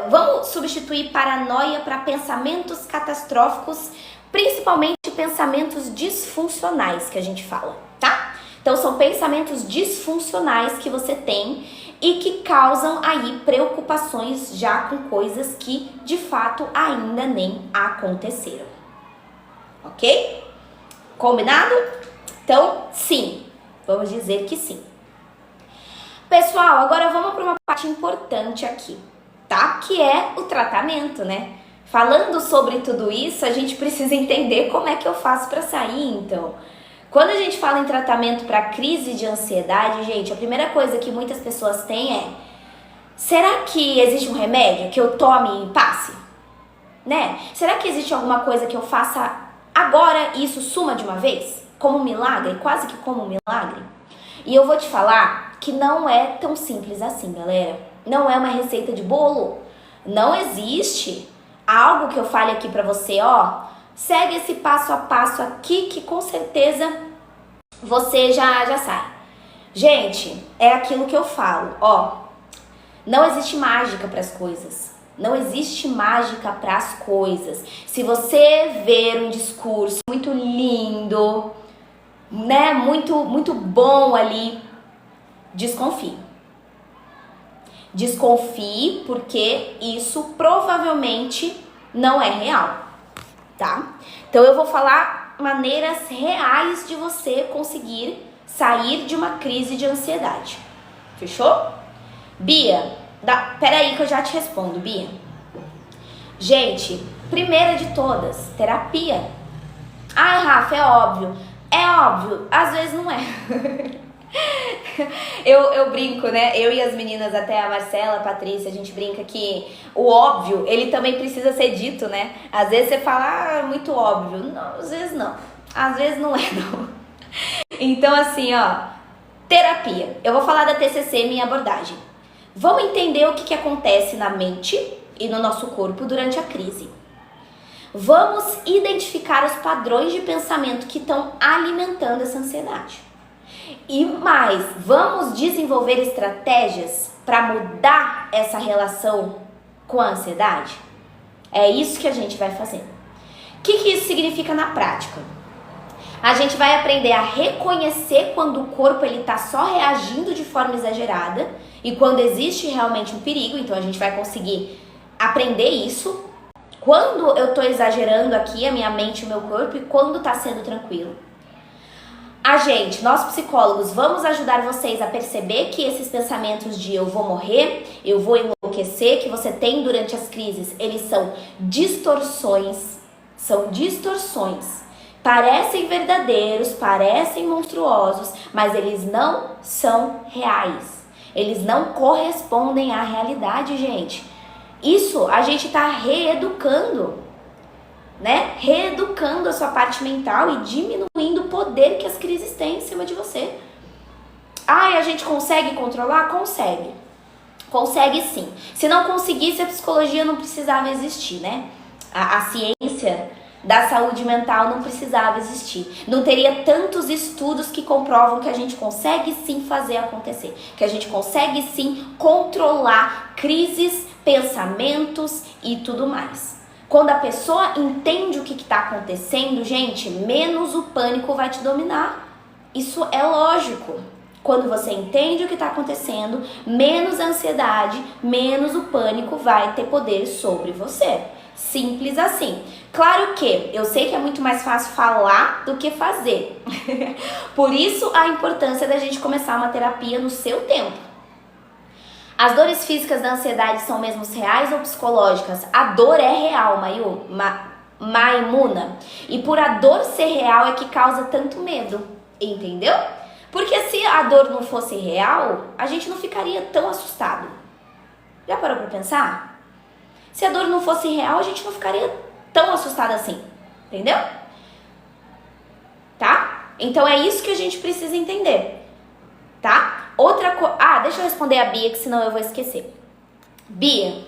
Vamos substituir paranoia para pensamentos catastróficos Principalmente pensamentos disfuncionais que a gente fala, tá? Então são pensamentos disfuncionais que você tem e que causam aí preocupações já com coisas que de fato ainda nem aconteceram. Ok? Combinado? Então, sim. Vamos dizer que sim. Pessoal, agora vamos para uma parte importante aqui, tá? Que é o tratamento, né? Falando sobre tudo isso, a gente precisa entender como é que eu faço para sair, então. Quando a gente fala em tratamento para crise de ansiedade, gente, a primeira coisa que muitas pessoas têm é: será que existe um remédio que eu tome e passe? Né? Será que existe alguma coisa que eu faça agora e isso suma de uma vez? Como um milagre, quase que como um milagre? E eu vou te falar que não é tão simples assim, galera. Não é uma receita de bolo. Não existe algo que eu fale aqui pra você, ó, segue esse passo a passo aqui que com certeza você já sai. Gente, é aquilo que eu falo, ó, não existe mágica para as coisas. Não existe mágica para as coisas. Se você ver um discurso muito lindo, né, muito bom ali, desconfie. Desconfie, porque isso provavelmente não é real, tá? Então eu vou falar maneiras reais de você conseguir sair de uma crise de ansiedade. Fechou? Bia, peraí que eu já te respondo, Bia. Gente, primeira de todas, terapia. Ah, Rafa, é óbvio. É óbvio, às vezes não é. Eu brinco, né? Eu e as meninas, até a Marcela, a Patrícia, a gente brinca que o óbvio, ele também precisa ser dito, né? Às vezes você fala, ah, muito óbvio. Não, às vezes não. Às vezes não é, não. Então, assim, ó, terapia. Eu vou falar da TCC, minha abordagem. Vamos entender o que acontece na mente e no nosso corpo durante a crise. Vamos identificar os padrões de pensamento que estão alimentando essa ansiedade. E mais, vamos desenvolver estratégias para mudar essa relação com a ansiedade? É isso que a gente vai fazer. O que isso significa na prática? A gente vai aprender a reconhecer quando o corpo está só reagindo de forma exagerada e quando existe realmente um perigo. Então a gente vai conseguir aprender isso. Quando eu estou exagerando aqui, a minha mente e o meu corpo, e quando está sendo tranquilo. Nós psicólogos, vamos ajudar vocês a perceber que esses pensamentos de eu vou morrer, eu vou enlouquecer, que você tem durante as crises, eles são distorções. São distorções. Parecem verdadeiros, parecem monstruosos, mas eles não são reais. Eles não correspondem à realidade, gente. Isso a gente está reeducando, né? Reeducando a sua parte mental e diminuindo o poder que as crises têm em cima de você. Ah, e a gente consegue controlar? Consegue. Consegue sim. Se não conseguisse, a psicologia não precisava existir, né? A ciência da saúde mental não precisava existir. Não teria tantos estudos que comprovam que a gente consegue sim fazer acontecer. Que a gente consegue sim controlar crises, pensamentos e tudo mais. Quando a pessoa entende o que está acontecendo, gente, menos o pânico vai te dominar. Isso é lógico. Quando você entende o que está acontecendo, menos a ansiedade, menos o pânico vai ter poder sobre você. Simples assim. Claro que eu sei que é muito mais fácil falar do que fazer. Por isso a importância da gente começar uma terapia no seu tempo. As dores físicas da ansiedade são mesmo reais ou psicológicas? A dor é real, Maimuna. E por a dor ser real é que causa tanto medo, entendeu? Porque se a dor não fosse real, a gente não ficaria tão assustado. Já parou pra pensar? Se a dor não fosse real, a gente não ficaria tão assustado assim, entendeu? Tá? Então é isso que a gente precisa entender, tá? Outra coisa... Ah, deixa eu responder a Bia, que senão eu vou esquecer. Bia,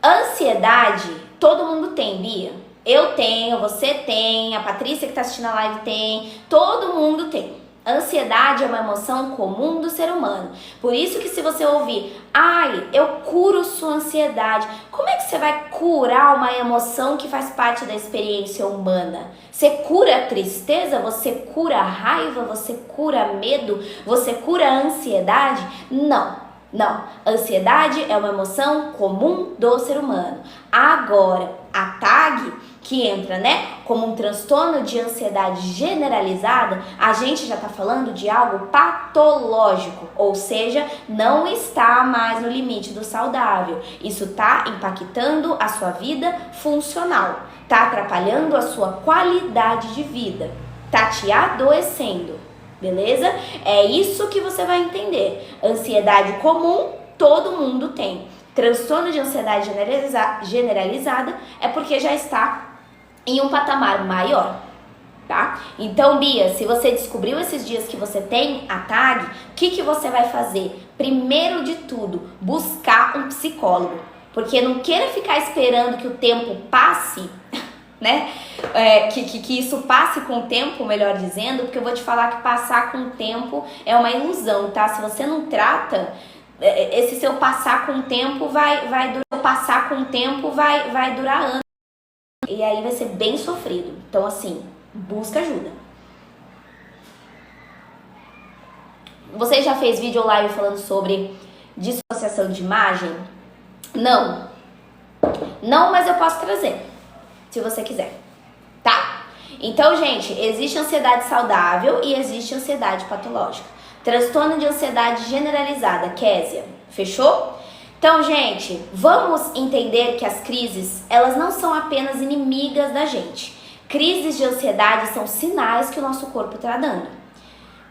ansiedade todo mundo tem, Bia. Eu tenho, você tem, a Patrícia que tá assistindo a live tem, todo mundo tem. Ansiedade é uma emoção comum do ser humano. Por isso que se você ouvir, ai, eu curo sua ansiedade. Como é que você vai curar uma emoção que faz parte da experiência humana. Você cura a tristeza, você cura a raiva, você cura medo, você cura a ansiedade? Não, não. Ansiedade é uma emoção comum do ser humano. Agora, a TAG, que entra, né, como um transtorno de ansiedade generalizada, a gente já tá falando de algo patológico, ou seja, não está mais no limite do saudável. Isso tá impactando a sua vida funcional, tá atrapalhando a sua qualidade de vida, tá te adoecendo, beleza? É isso que você vai entender. Ansiedade comum, todo mundo tem. Transtorno de ansiedade generalizada é porque já está em um patamar maior, tá? Então, Bia, se você descobriu esses dias que você tem a TAG, o que você vai fazer? Primeiro de tudo, buscar um psicólogo, porque não queira ficar esperando que o tempo passe, né? Que isso passe com o tempo, melhor dizendo, porque eu vou te falar que passar com o tempo é uma ilusão, tá? Se você não trata, esse seu passar com o tempo vai durar anos. E aí vai ser bem sofrido. Então, assim, busca ajuda. Você já fez vídeo live falando sobre dissociação de imagem? Não. Não, mas eu posso trazer, se você quiser, tá? Então, gente, existe ansiedade saudável e existe ansiedade patológica. Transtorno de ansiedade generalizada, Késia, fechou? Então, gente, vamos entender que as crises, elas não são apenas inimigas da gente. Crises de ansiedade são sinais que o nosso corpo está dando.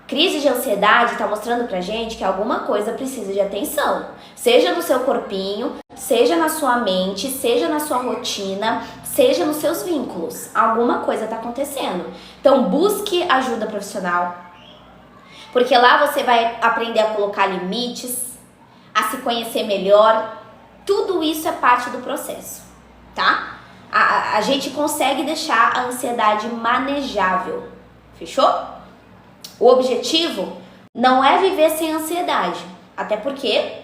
Crise de ansiedade está mostrando pra gente que alguma coisa precisa de atenção. Seja no seu corpinho, seja na sua mente, seja na sua rotina, seja nos seus vínculos. Alguma coisa está acontecendo. Então, busque ajuda profissional. Porque lá você vai aprender a colocar limites, a se conhecer melhor. Tudo isso é parte do processo, tá? A gente consegue deixar a ansiedade manejável, fechou? O objetivo não é viver sem ansiedade, até porque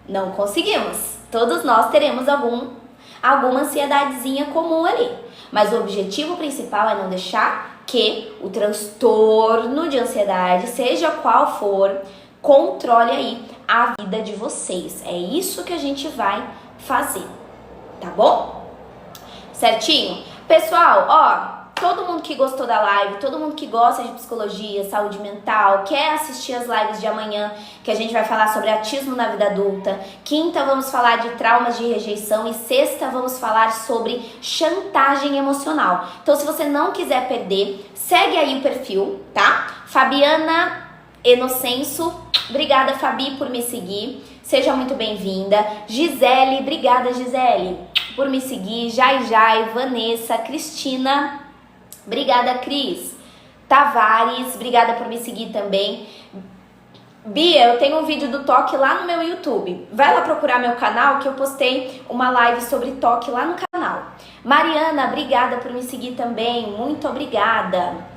não conseguimos. Todos nós teremos alguma ansiedadezinha comum ali, mas o objetivo principal é não deixar que o transtorno de ansiedade, seja qual for, controle aí a vida de vocês. É isso que a gente vai fazer, tá bom? Certinho? Pessoal, ó, todo mundo que gostou da live, todo mundo que gosta de psicologia, saúde mental, quer assistir as lives de amanhã, que a gente vai falar sobre autismo na vida adulta. Quinta vamos falar de traumas de rejeição e sexta vamos falar sobre chantagem emocional. Então, se você não quiser perder, segue aí o perfil, tá? Fabiana Inocenso, obrigada, Fabi, por me seguir. Seja muito bem-vinda. Gisele, obrigada, Gisele, por me seguir. Jai, Vanessa, Cristina, obrigada, Cris. Tavares, obrigada por me seguir também. Bia, eu tenho um vídeo do toque lá no meu YouTube. Vai lá procurar meu canal que eu postei uma live sobre toque lá no canal. Mariana, obrigada por me seguir também. Muito obrigada.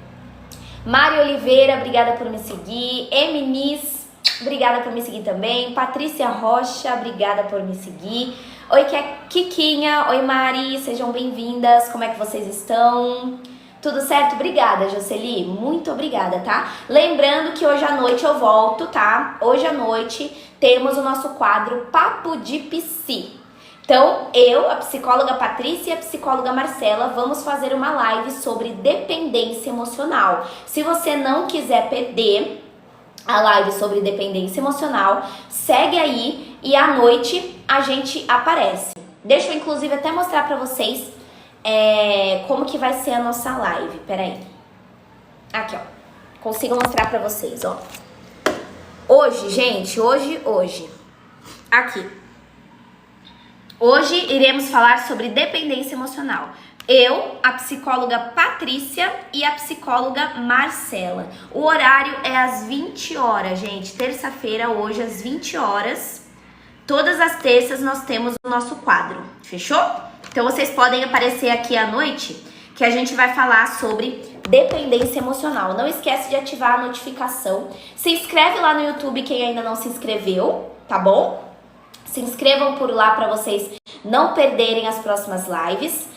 Mari Oliveira, obrigada por me seguir. Eminis, obrigada por me seguir também. Patrícia Rocha, obrigada por me seguir. Oi, Kikinha. Oi, Mari, sejam bem-vindas. Como é que vocês estão? Tudo certo? Obrigada, Jocely. Muito obrigada, tá? Lembrando que hoje à noite eu volto, tá? Hoje à noite temos o nosso quadro Papo de Psi. Então, eu, a psicóloga Patrícia e a psicóloga Marcela vamos fazer uma live sobre dependência emocional. Se você não quiser perder a live sobre dependência emocional, segue aí e à noite a gente aparece. Deixa eu inclusive até mostrar pra vocês como que vai ser a nossa live. Peraí. Aqui, ó. Consigo mostrar pra vocês, ó. Hoje, gente, hoje. Aqui. Hoje iremos falar sobre dependência emocional. Eu, a psicóloga Patrícia e a psicóloga Marcela. O horário é às 20 horas, gente. Terça-feira, hoje, às 20 horas. Todas as terças nós temos o nosso quadro. Fechou? Então vocês podem aparecer aqui à noite que a gente vai falar sobre dependência emocional. Não esquece de ativar a notificação. Se inscreve lá no YouTube quem ainda não se inscreveu, tá bom? Se inscrevam por lá para vocês não perderem as próximas lives.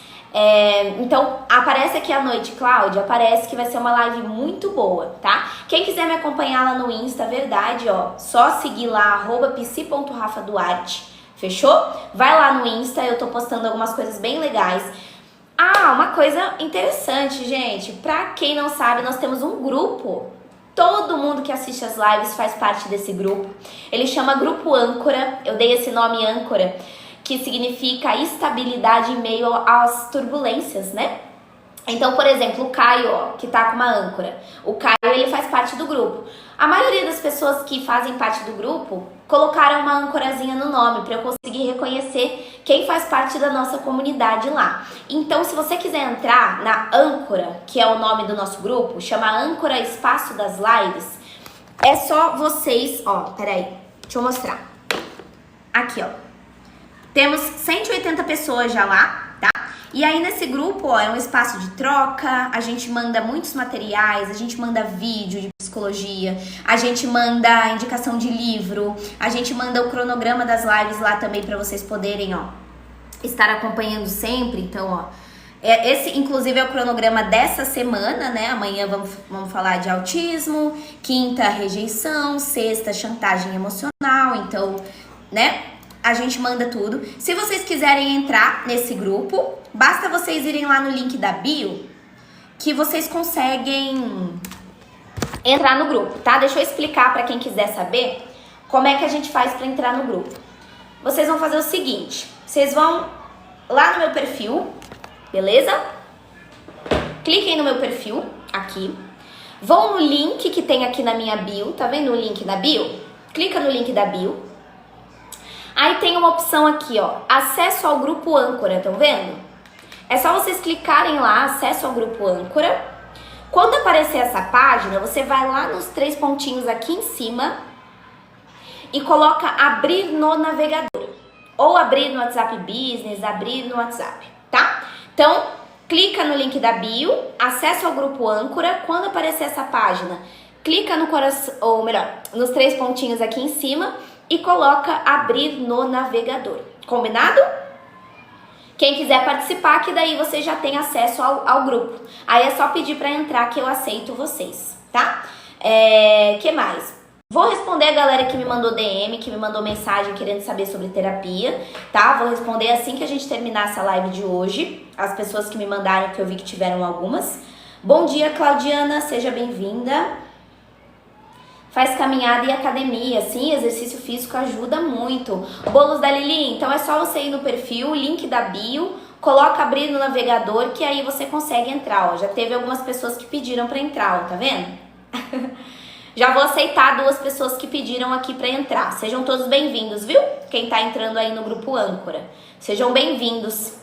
Então, aparece aqui à noite, Cláudia, aparece que vai ser uma live muito boa, tá? Quem quiser me acompanhar lá no Insta, verdade, ó, só seguir lá, @psi.rafaduarte, fechou? Vai lá no Insta, eu tô postando algumas coisas bem legais. Ah, uma coisa interessante, gente, pra quem não sabe, nós temos um grupo. Todo mundo que assiste as lives faz parte desse grupo. Ele chama Grupo Âncora, eu dei esse nome Âncora, que significa estabilidade em meio às turbulências, né? Então, por exemplo, o Caio, ó, que tá com uma âncora. O Caio, ele faz parte do grupo. A maioria das pessoas que fazem parte do grupo colocaram uma âncorazinha no nome para eu conseguir reconhecer quem faz parte da nossa comunidade lá. Então, se você quiser entrar na Âncora, que é o nome do nosso grupo, chama Âncora Espaço das Lives, é só vocês, ó, peraí, deixa eu mostrar. Aqui, ó. Temos 180 pessoas já lá, tá? E aí nesse grupo, ó, é um espaço de troca, a gente manda muitos materiais, a gente manda vídeo de psicologia, a gente manda indicação de livro, a gente manda o cronograma das lives lá também pra vocês poderem, ó, estar acompanhando sempre. Então, ó, esse inclusive é o cronograma dessa semana, né? Amanhã vamos falar de autismo, quinta, rejeição, sexta, chantagem emocional, então, né? A gente manda tudo. Se vocês quiserem entrar nesse grupo, basta vocês irem lá no link da bio, que vocês conseguem entrar no grupo, tá? Deixa eu explicar para quem quiser saber como é que a gente faz para entrar no grupo. Vocês vão fazer o seguinte, vocês vão lá no meu perfil, beleza? Cliquem no meu perfil, aqui. Vão no link que tem aqui na minha bio, tá vendo o link da bio? Clica no link da bio. Aí tem uma opção aqui, ó, acesso ao grupo Âncora, estão vendo? É só vocês clicarem lá, acesso ao grupo Âncora. Quando aparecer essa página, você vai lá nos 3 pontinhos aqui em cima e coloca abrir no navegador. Ou abrir no WhatsApp Business, abrir no WhatsApp, tá? Então, clica no link da bio, acesso ao grupo Âncora. Quando aparecer essa página, clica no coração, ou melhor, nos 3 pontinhos aqui em cima e coloca abrir no navegador. Combinado? Quem quiser participar, que daí você já tem acesso ao grupo. Aí é só pedir para entrar que eu aceito vocês, tá? Que mais? Vou responder a galera que me mandou DM, que me mandou mensagem querendo saber sobre terapia, tá? Vou responder assim que a gente terminar essa live de hoje. As pessoas que me mandaram, que eu vi que tiveram algumas. Bom dia, Claudiana, seja bem-vinda. Faz caminhada e academia, sim, exercício físico ajuda muito. Bolos da Lili, então é só você ir no perfil, link da bio, coloca abrir no navegador que aí você consegue entrar, ó. Já teve algumas pessoas que pediram pra entrar, ó, tá vendo? Já vou aceitar 2 pessoas que pediram aqui pra entrar. Sejam todos bem-vindos, viu? Quem tá entrando aí no grupo Âncora. Sejam bem-vindos.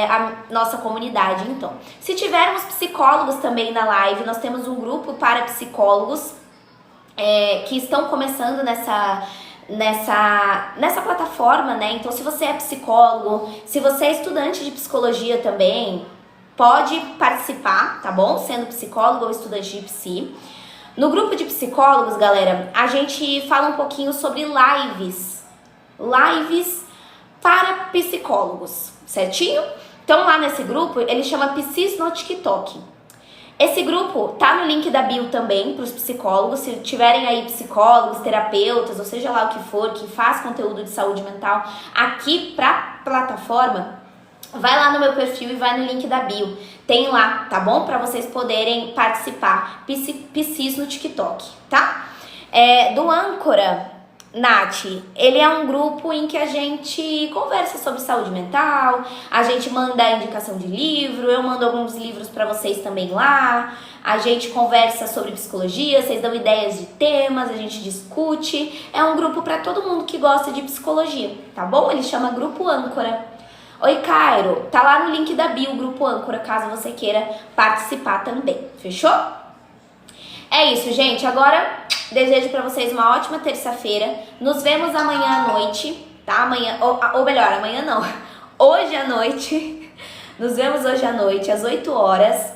A nossa comunidade, então. Se tivermos psicólogos também na live, nós temos um grupo para psicólogos que estão começando nessa plataforma, né? Então, se você é psicólogo, se você é estudante de psicologia também, pode participar, tá bom? Sendo psicólogo ou estudante de psi. No grupo de psicólogos, galera, a gente fala um pouquinho sobre lives para psicólogos, certinho? Então, lá nesse grupo, ele chama Psis no TikTok. Esse grupo tá no link da bio também para os psicólogos. Se tiverem aí psicólogos, terapeutas, ou seja lá o que for, que faz conteúdo de saúde mental aqui pra plataforma, vai lá no meu perfil e vai no link da bio. Tem lá, tá bom? Para vocês poderem participar. Psis no TikTok, tá? Do Âncora, Nath, ele é um grupo em que a gente conversa sobre saúde mental, a gente manda indicação de livro, eu mando alguns livros para vocês também lá, a gente conversa sobre psicologia, vocês dão ideias de temas, a gente discute. É um grupo para todo mundo que gosta de psicologia, tá bom? Ele chama Grupo Âncora. Oi, Cairo, tá lá no link da bio, Grupo Âncora, caso você queira participar também, fechou? É isso, gente. Agora desejo pra vocês uma ótima terça-feira. Nos vemos amanhã à noite, tá? Amanhã, ou melhor, amanhã não. Hoje à noite. Nos vemos hoje à noite, às 8 horas,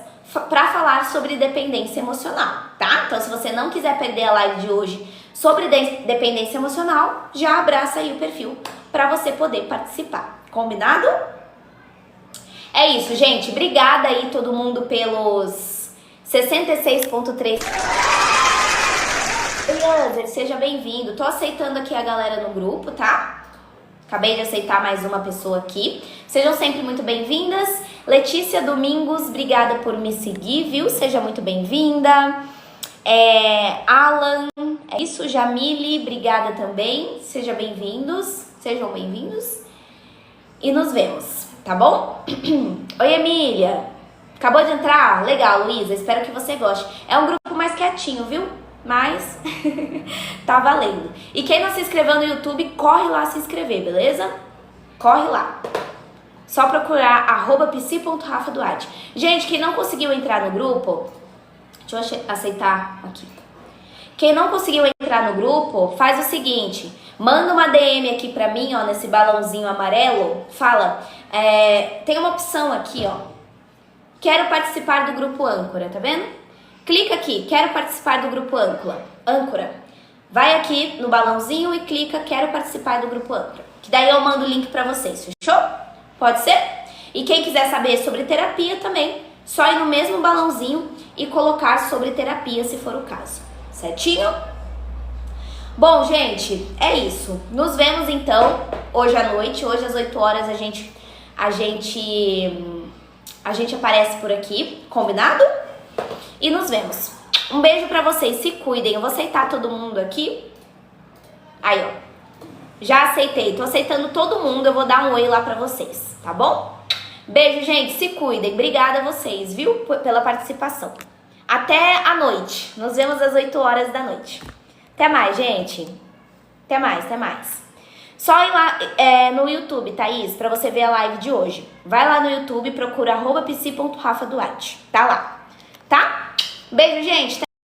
pra falar sobre dependência emocional, tá? Então, se você não quiser perder a live de hoje sobre dependência emocional, já abraça aí o perfil para você poder participar. Combinado? É isso, gente. Obrigada aí todo mundo pelos 66.3. Eliezer, seja bem-vindo. Tô aceitando aqui a galera no grupo, tá? Acabei de aceitar mais uma pessoa aqui. Sejam sempre muito bem-vindas. Letícia Domingos, obrigada por me seguir, viu? Seja muito bem-vinda. Alan, é isso. Jamile, obrigada também. Sejam bem-vindos. E nos vemos, tá bom? Oi, Emília. Acabou de entrar? Legal, Luísa. Espero que você goste. É um grupo mais quietinho, viu? Mas tá valendo. E quem não se inscreveu no YouTube, corre lá se inscrever, beleza? Corre lá. Só procurar @psi.rafaduarte. Gente, quem não conseguiu entrar no grupo, deixa eu aceitar aqui. Quem não conseguiu entrar no grupo, faz o seguinte, manda uma DM aqui pra mim, ó, nesse balãozinho amarelo, fala, tem uma opção aqui, ó, quero participar do grupo âncora, tá vendo? Clica aqui, quero participar do grupo âncora. Vai aqui no balãozinho e clica, quero participar do grupo âncora. Que daí eu mando o link pra vocês, fechou? Pode ser? E quem quiser saber sobre terapia também, só ir no mesmo balãozinho e colocar sobre terapia, se for o caso. Certinho? Bom, gente, é isso. Nos vemos então hoje à noite. Hoje às 8 horas a gente aparece por aqui, combinado? E nos vemos. Um beijo pra vocês, se cuidem. Eu vou aceitar todo mundo aqui. Aí, ó. Já aceitei, tô aceitando todo mundo. Eu vou dar um oi lá pra vocês, tá bom? Beijo, gente, se cuidem. Obrigada a vocês, viu? Pela participação. Até a noite. Nos vemos às 8 horas da noite. Até mais, gente. Até mais. Só ir lá no YouTube, Thaís, pra você ver a live de hoje. Vai lá no YouTube e procura @psi.rafaduarte. Tá lá. Tá? Beijo, gente.